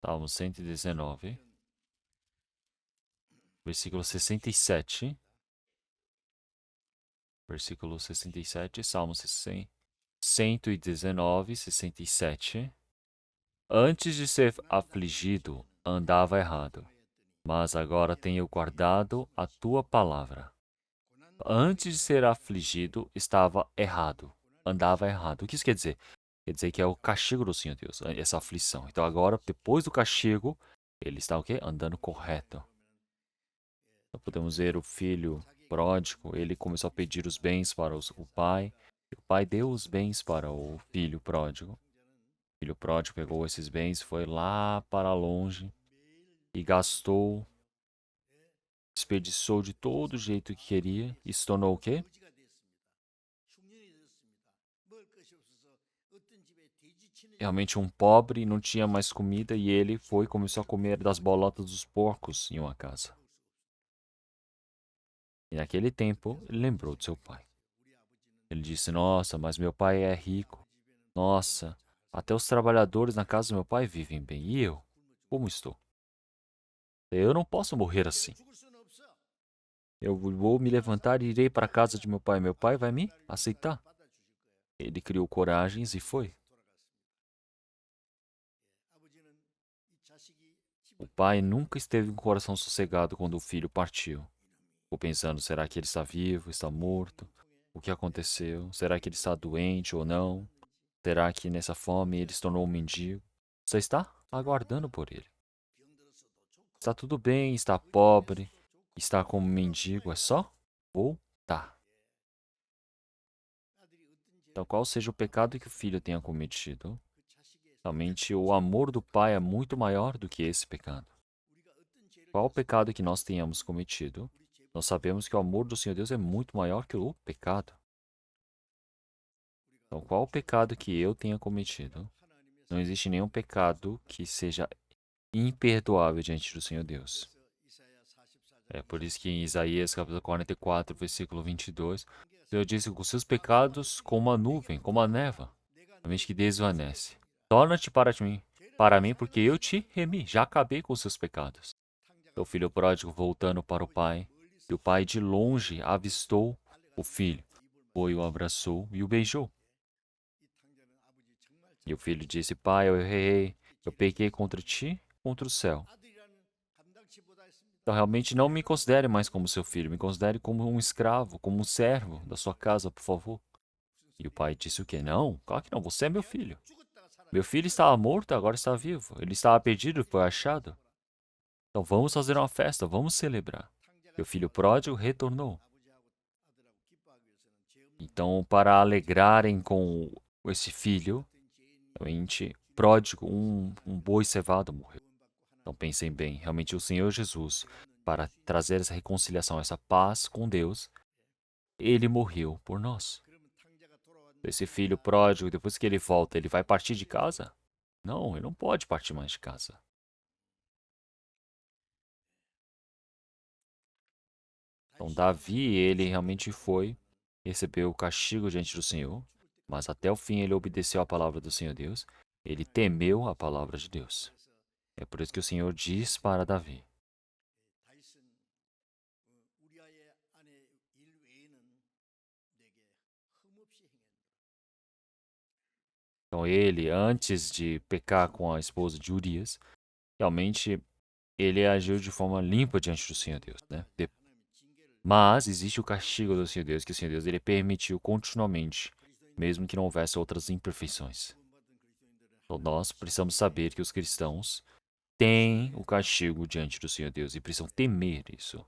Salmos 119. Versículo 67. Versículo 67. Salmos 119, 67. Antes de ser afligido, andava errado, mas agora tenho guardado a tua palavra. Antes de ser afligido, estava errado, andava errado. O que isso quer dizer? Quer dizer que é o castigo do Senhor Deus, essa aflição. Então agora, depois do castigo, ele está o quê? Andando correto. Então podemos ver o filho pródigo, ele começou a pedir os bens para o pai, e o pai deu os bens para o filho pródigo. O filho pródigo pegou esses bens, foi lá para longe e gastou, desperdiçou de todo jeito que queria e se tornou o quê? Realmente um pobre, não tinha mais comida e ele foi e começou a comer das bolotas dos porcos em uma casa. E naquele tempo, ele lembrou de seu pai. Ele disse: Nossa, mas meu pai é rico. Nossa, até os trabalhadores na casa do meu pai vivem bem. E eu? Como estou? Eu não posso morrer assim. Eu vou me levantar e irei para a casa de meu pai. Meu pai vai me aceitar. Ele criou coragens e foi. O pai nunca esteve com o coração sossegado quando o filho partiu. Ficou pensando: será que ele está vivo, está morto? O que aconteceu? Será que ele está doente ou não? Será que nessa fome ele se tornou um mendigo? Você está aguardando por ele. Está tudo bem, está pobre, está como mendigo, é só voltar. Então, qual seja o pecado que o filho tenha cometido, realmente o amor do pai é muito maior do que esse pecado. Qual o pecado que nós tenhamos cometido, nós sabemos que o amor do Senhor Deus é muito maior que o pecado. Então, qual o pecado que eu tenha cometido? Não existe nenhum pecado que seja imperdoável diante do Senhor Deus. É por isso que em Isaías capítulo 44, versículo 22, o Senhor disse: com seus pecados como a nuvem, como a neva, a mente que desvanece. Torna-te para mim, porque eu te remi, já acabei com os seus pecados. O filho pródigo voltando para o pai, e o pai de longe avistou o filho, foi, o abraçou e o beijou. E o filho disse: Pai, eu errei, eu pequei contra ti, contra o céu. Então realmente não me considere mais como seu filho, me considere como um escravo, como um servo da sua casa, por favor. E o pai disse o quê? Não, claro que não, você é meu filho. Meu filho estava morto, agora está vivo. Ele estava perdido, foi achado. Então vamos fazer uma festa, vamos celebrar. E o filho pródigo retornou. Então, para alegrarem com esse filho, realmente pródigo, um boi cevado morreu. Então pensem bem, realmente o Senhor Jesus, para trazer essa reconciliação, essa paz com Deus, ele morreu por nós. Esse filho pródigo, depois que ele volta, ele vai partir de casa? Não, ele não pode partir mais de casa. Então Davi, ele realmente foi, recebeu o castigo diante do Senhor, mas até o fim ele obedeceu à palavra do Senhor Deus, ele temeu a palavra de Deus. É por isso que o Senhor diz para Davi: Então ele, antes de pecar com a esposa de Urias, realmente ele agiu de forma limpa diante do Senhor Deus, né? Mas existe o castigo do Senhor Deus, que o Senhor Deus ele permitiu continuamente, mesmo que não houvesse outras imperfeições. Então nós precisamos saber que os cristãos têm o castigo diante do Senhor Deus e precisam temer isso.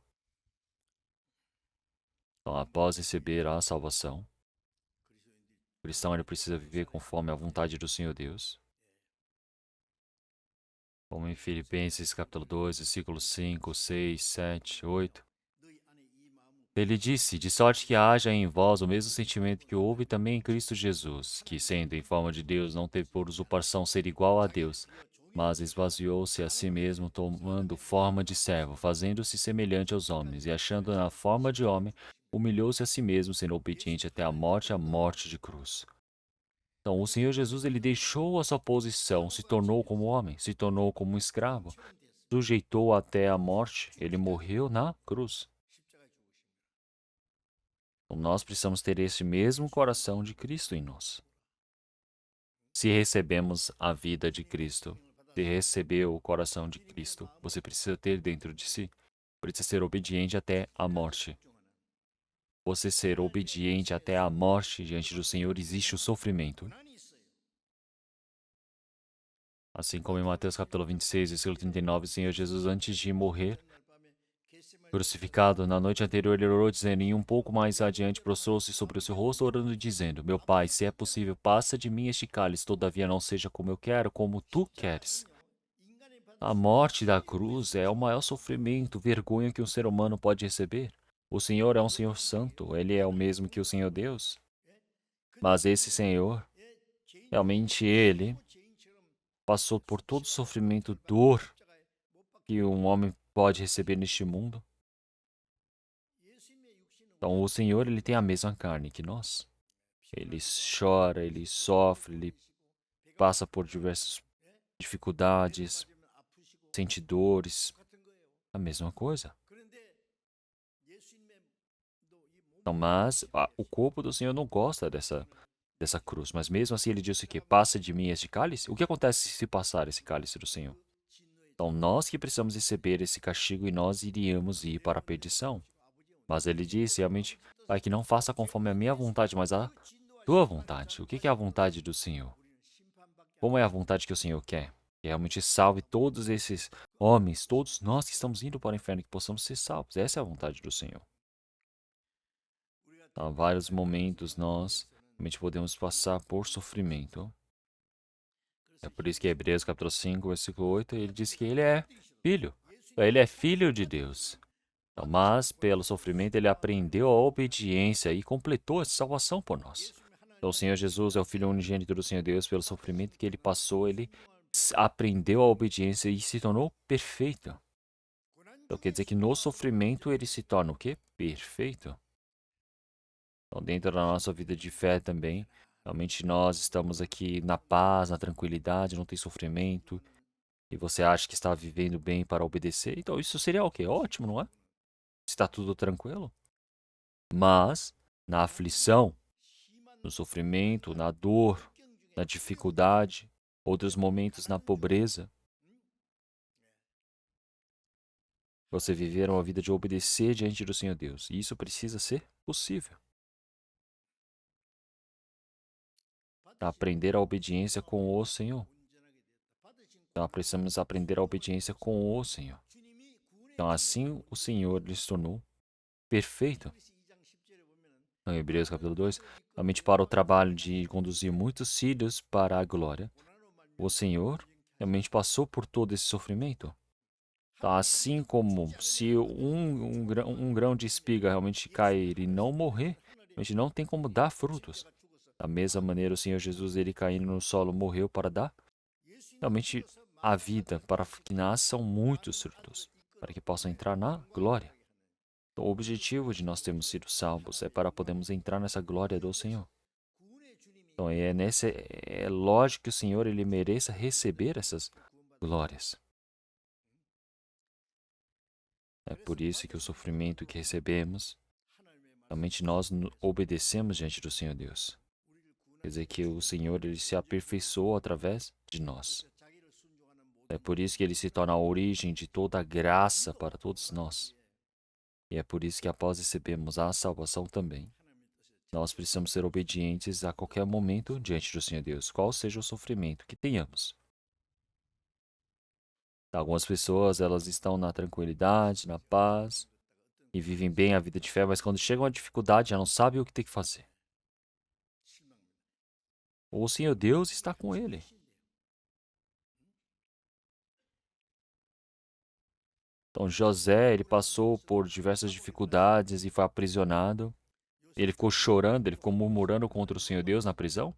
Então, após receber a salvação, o cristão ele precisa viver conforme a vontade do Senhor Deus. Como em Filipenses capítulo 2, versículos 5, 6, 7, 8. Ele disse, de sorte que haja em vós o mesmo sentimento que houve também em Cristo Jesus, que, sendo em forma de Deus, não teve por usurpação ser igual a Deus, mas esvaziou-se a si mesmo, tomando forma de servo, fazendo-se semelhante aos homens, e achando na forma de homem, humilhou-se a si mesmo, sendo obediente até a morte de cruz. Então, o Senhor Jesus, ele deixou a sua posição, se tornou como homem, se tornou como um escravo, sujeitou até a morte, ele morreu na cruz. Então, nós precisamos ter esse mesmo coração de Cristo em nós. Se recebemos a vida de Cristo, se recebeu o coração de Cristo, você precisa ter dentro de si, precisa ser obediente até a morte. Você ser obediente até a morte diante do Senhor, existe o sofrimento. Assim como em Mateus capítulo 26, versículo 39, o Senhor Jesus, antes de morrer, crucificado, na noite anterior ele orou dizendo, e um pouco mais adiante prostrou-se sobre o seu rosto, orando e dizendo, meu Pai, se é possível, passa de mim este cálice, todavia não seja como eu quero, como tu queres. A morte da cruz é o maior sofrimento, vergonha que um ser humano pode receber. O Senhor é um Senhor santo, ele é o mesmo que o Senhor Deus. Mas esse Senhor, realmente ele passou por todo o sofrimento, dor que um homem pode receber neste mundo. Então, o Senhor, ele tem a mesma carne que nós. Ele chora, ele sofre, ele passa por diversas dificuldades, sente dores, a mesma coisa. Então, mas o corpo do Senhor não gosta dessa cruz. Mas mesmo assim ele disse que passa de mim este cálice. O que acontece se passar esse cálice do Senhor? Então, nós que precisamos receber esse castigo e nós iríamos ir para a perdição. Mas ele disse realmente, Pai, que não faça conforme a minha vontade, mas a tua vontade. O que é a vontade do Senhor? Como é a vontade que o Senhor quer? Que realmente salve todos esses homens, todos nós que estamos indo para o inferno, que possamos ser salvos. Essa é a vontade do Senhor. Há vários momentos nós realmente podemos passar por sofrimento. É por isso que Hebreus capítulo 5, versículo 8, ele diz que ele é filho. Ele é filho de Deus. Então, mas pelo sofrimento ele aprendeu a obediência e completou essa salvação por nós. Então, o Senhor Jesus é o Filho unigênito do Senhor Deus. Pelo sofrimento que ele passou, ele aprendeu a obediência e se tornou perfeito. Então, quer dizer que no sofrimento ele se torna o quê? Perfeito. Então, dentro da nossa vida de fé também, realmente nós estamos aqui na paz, na tranquilidade, não tem sofrimento, e você acha que está vivendo bem para obedecer, então isso seria o quê? Ótimo, não é? Está tudo tranquilo. Mas, na aflição, no sofrimento, na dor, na dificuldade, outros momentos na pobreza, você viver uma vida de obedecer diante do Senhor Deus. E isso precisa ser possível. Aprender a obediência com o Senhor. Então, precisamos aprender a obediência com o Senhor. Então, assim o Senhor lhes tornou perfeito. Em Hebreus capítulo 2, realmente para o trabalho de conduzir muitos filhos para a glória, o Senhor realmente passou por todo esse sofrimento. Então, assim como se um grão de espiga realmente cair e não morrer, realmente não tem como dar frutos. Da mesma maneira, o Senhor Jesus, ele caindo no solo, morreu para dar realmente a vida, para que nasçam muitos frutos, para que possam entrar na glória. Então, o objetivo de nós termos sido salvos é para podermos entrar nessa glória do Senhor. Então, é lógico que o Senhor ele mereça receber essas glórias. É por isso que o sofrimento que recebemos, realmente nós obedecemos diante do Senhor Deus. Quer dizer que o Senhor ele se aperfeiçoou através de nós. É por isso que ele se torna a origem de toda a graça para todos nós. E é por isso que após recebermos a salvação também, nós precisamos ser obedientes a qualquer momento diante do Senhor Deus, qual seja o sofrimento que tenhamos. Algumas pessoas, elas estão na tranquilidade, na paz, e vivem bem a vida de fé, mas quando chegam a dificuldade, já não sabem o que tem que fazer. O Senhor Deus está com ele. Então José, ele passou por diversas dificuldades e foi aprisionado. Ele ficou chorando, ele ficou murmurando contra o Senhor Deus na prisão?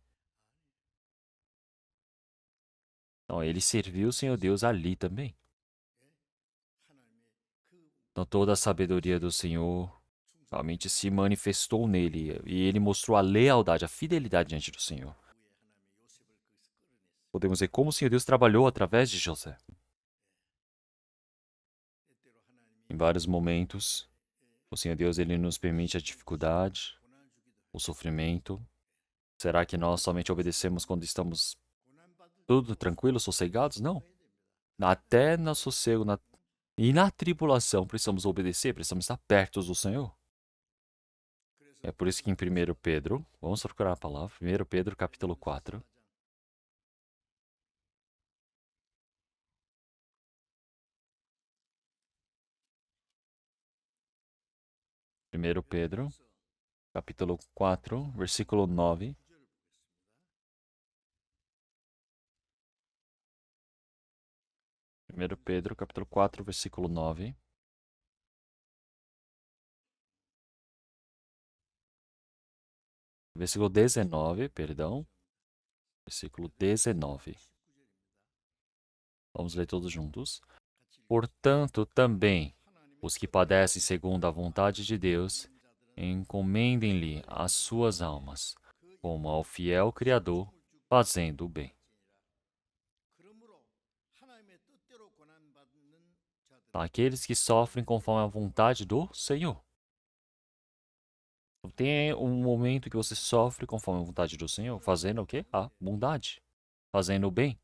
Não, ele serviu o Senhor Deus ali também. Então toda a sabedoria do Senhor realmente se manifestou nele e ele mostrou a lealdade, a fidelidade diante do Senhor. Podemos ver como o Senhor Deus trabalhou através de José. Em vários momentos, o Senhor Deus ele nos permite a dificuldade, o sofrimento. Será que nós somente obedecemos quando estamos tudo tranquilo, sossegados? Não. Até no sossego e na tribulação precisamos obedecer, precisamos estar perto do Senhor. É por isso que em 1 Pedro, vamos procurar a palavra, 1 Pedro capítulo 4. 1 Pedro capítulo 4, versículo 9. 1 Pedro capítulo 4, versículo 9. Versículo 19, perdão. Versículo 19. Vamos ler todos juntos. Portanto, também os que padecem segundo a vontade de Deus, encomendem-lhe as suas almas, como ao fiel Criador, fazendo o bem. Aqueles que sofrem conforme a vontade do Senhor. Tem um momento que você sofre conforme a vontade do Senhor, fazendo o quê? A bondade, fazendo o bem.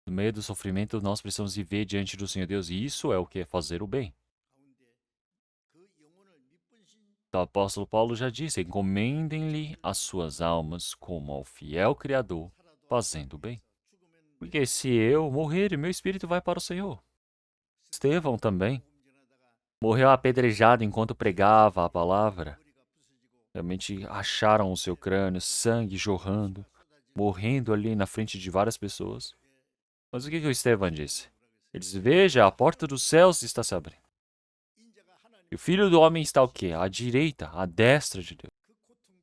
No meio do sofrimento, nós precisamos viver diante do Senhor Deus, e isso é o que é fazer o bem. O apóstolo Paulo já disse: encomendem-lhe as suas almas como ao fiel Criador, fazendo o bem. Porque se eu morrer, meu espírito vai para o Senhor. Estevão também morreu apedrejado enquanto pregava a palavra. Realmente acharam o seu crânio, sangue jorrando, morrendo ali na frente de várias pessoas. Mas o que o Estevão disse? Ele disse: veja, a porta dos céus está se abrindo. E o Filho do Homem está o quê? À direita, à destra de Deus,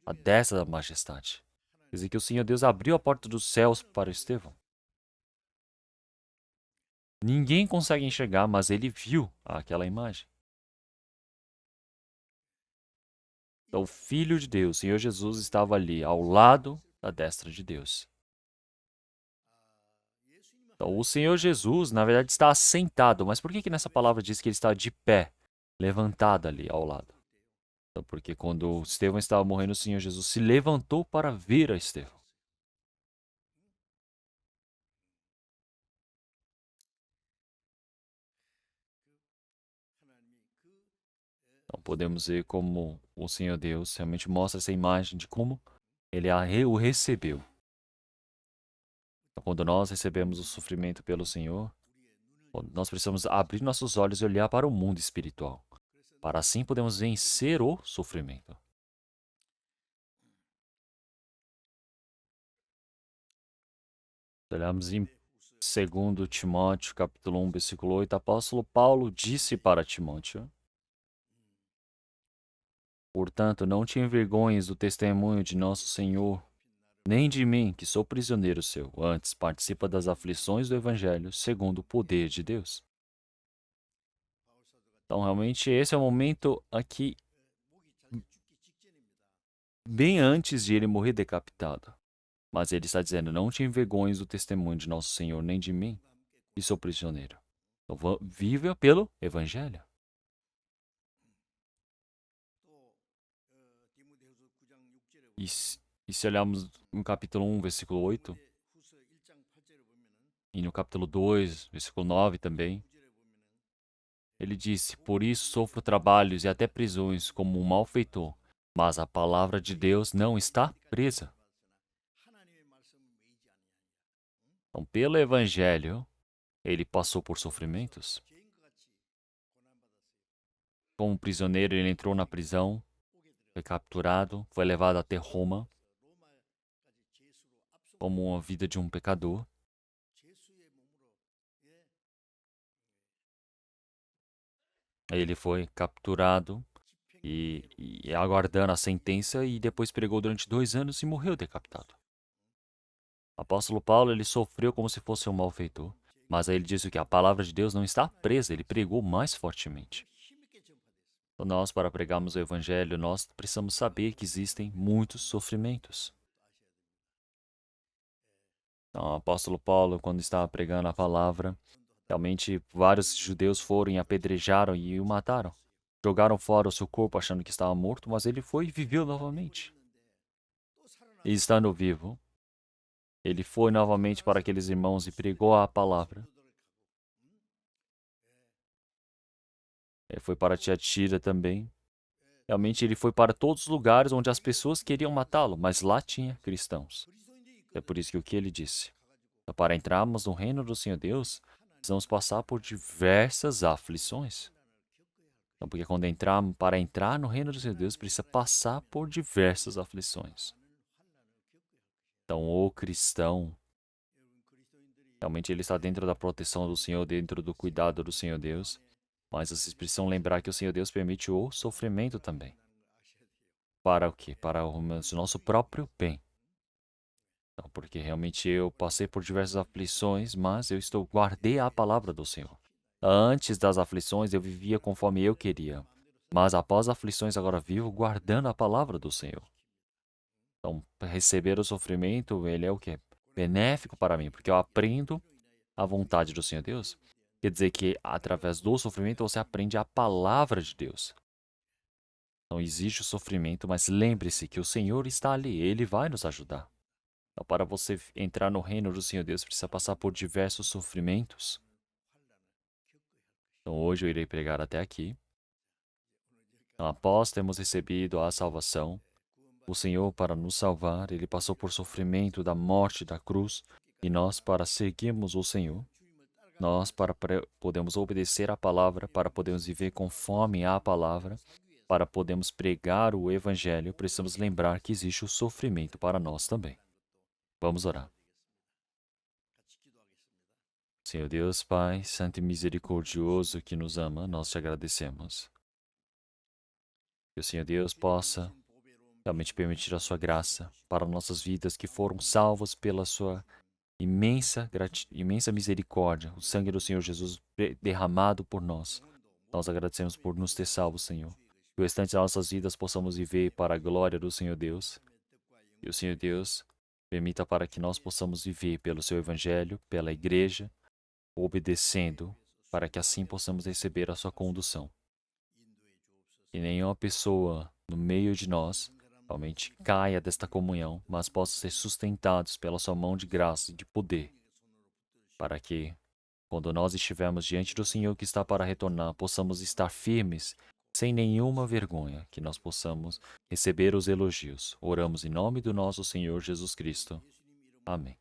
à destra da majestade. Quer dizer que o Senhor Deus abriu a porta dos céus para Estevão. Ninguém consegue enxergar, mas ele viu aquela imagem. Então, o Filho de Deus, o Senhor Jesus, estava ali, ao lado da destra de Deus. Então, o Senhor Jesus, na verdade, está assentado. Mas por que nessa palavra diz que ele está de pé, levantado ali ao lado? Então, porque quando Estevão estava morrendo, o Senhor Jesus se levantou para ver a Estevão. Então, podemos ver como o Senhor Deus realmente mostra essa imagem de como ele o recebeu. Então, quando nós recebemos o sofrimento pelo Senhor, nós precisamos abrir nossos olhos e olhar para o mundo espiritual. Para assim podemos vencer o sofrimento. Olhamos em 2 Timóteo, capítulo 1, versículo 8, apóstolo Paulo disse para Timóteo: portanto, não te envergonhes do testemunho de nosso Senhor, nem de mim, que sou prisioneiro seu. Antes, participa das aflições do Evangelho, segundo o poder de Deus. Então, realmente, esse é o momento aqui, bem antes de ele morrer decapitado. Mas ele está dizendo: não te envergonhes do testemunho de nosso Senhor, nem de mim, que sou prisioneiro. Então, viva pelo Evangelho. E E se olharmos no capítulo 1, versículo 8, e no capítulo 2, versículo 9 também, ele disse: Por isso sofro trabalhos e até prisões como um malfeitor, mas a palavra de Deus não está presa. Então, pelo Evangelho, ele passou por sofrimentos. Como prisioneiro, ele entrou na prisão, foi capturado, foi levado até Roma, como uma vida de um pecador. Aí ele foi capturado e aguardando a sentença e depois pregou durante 2 anos e morreu decapitado. O apóstolo Paulo, ele sofreu como se fosse um malfeitor, mas aí ele disse que a palavra de Deus não está presa, ele pregou mais fortemente. Então nós, para pregarmos o evangelho, nós precisamos saber que existem muitos sofrimentos. Então, o apóstolo Paulo, quando estava pregando a palavra, realmente vários judeus foram e apedrejaram e o mataram. Jogaram fora o seu corpo achando que estava morto, mas ele foi e viveu novamente. E estando vivo, ele foi novamente para aqueles irmãos e pregou a palavra. Ele foi para Tiatira também. Realmente ele foi para todos os lugares onde as pessoas queriam matá-lo, mas lá tinha cristãos. É por isso que o que ele disse? Para entrarmos no reino do Senhor Deus, precisamos passar por diversas aflições. Então, porque para entrar no reino do Senhor Deus, precisa passar por diversas aflições. Então, o cristão, realmente ele está dentro da proteção do Senhor, dentro do cuidado do Senhor Deus. Mas vocês precisam lembrar que o Senhor Deus permite o sofrimento também. Para o quê? Para o nosso próprio bem. Então, porque realmente eu passei por diversas aflições, mas guardei a palavra do Senhor. Antes das aflições eu vivia conforme eu queria, mas após as aflições agora vivo guardando a palavra do Senhor. Então, receber o sofrimento, ele é o quê? Benéfico para mim, porque eu aprendo a vontade do Senhor Deus. Quer dizer que através do sofrimento você aprende a palavra de Deus. Então existe o sofrimento, mas lembre-se que o Senhor está ali, Ele vai nos ajudar. Então, para você entrar no reino do Senhor Deus, precisa passar por diversos sofrimentos. Então hoje eu irei pregar até aqui. Então, após termos recebido a salvação, o Senhor, para nos salvar, Ele passou por sofrimento da morte da cruz, e nós, para seguirmos o Senhor, nós, para podermos obedecer à palavra, para podermos viver conforme à palavra, para podermos pregar o Evangelho, precisamos lembrar que existe o sofrimento para nós também. Vamos orar. Senhor Deus, Pai, Santo e Misericordioso que nos ama, nós te agradecemos. Que o Senhor Deus possa realmente permitir a sua graça para nossas vidas que foram salvas pela sua imensa misericórdia, o sangue do Senhor Jesus derramado por nós. Nós agradecemos por nos ter salvos, Senhor. Que o restante das nossas vidas possamos viver para a glória do Senhor Deus. E o Senhor Deus permita para que nós possamos viver pelo seu Evangelho, pela Igreja, obedecendo, para que assim possamos receber a sua condução. Que nenhuma pessoa no meio de nós realmente caia desta comunhão, mas possa ser sustentados pela sua mão de graça e de poder, para que, quando nós estivermos diante do Senhor que está para retornar, possamos estar firmes, sem nenhuma vergonha, que nós possamos receber os elogios. Oramos em nome do nosso Senhor Jesus Cristo. Amém.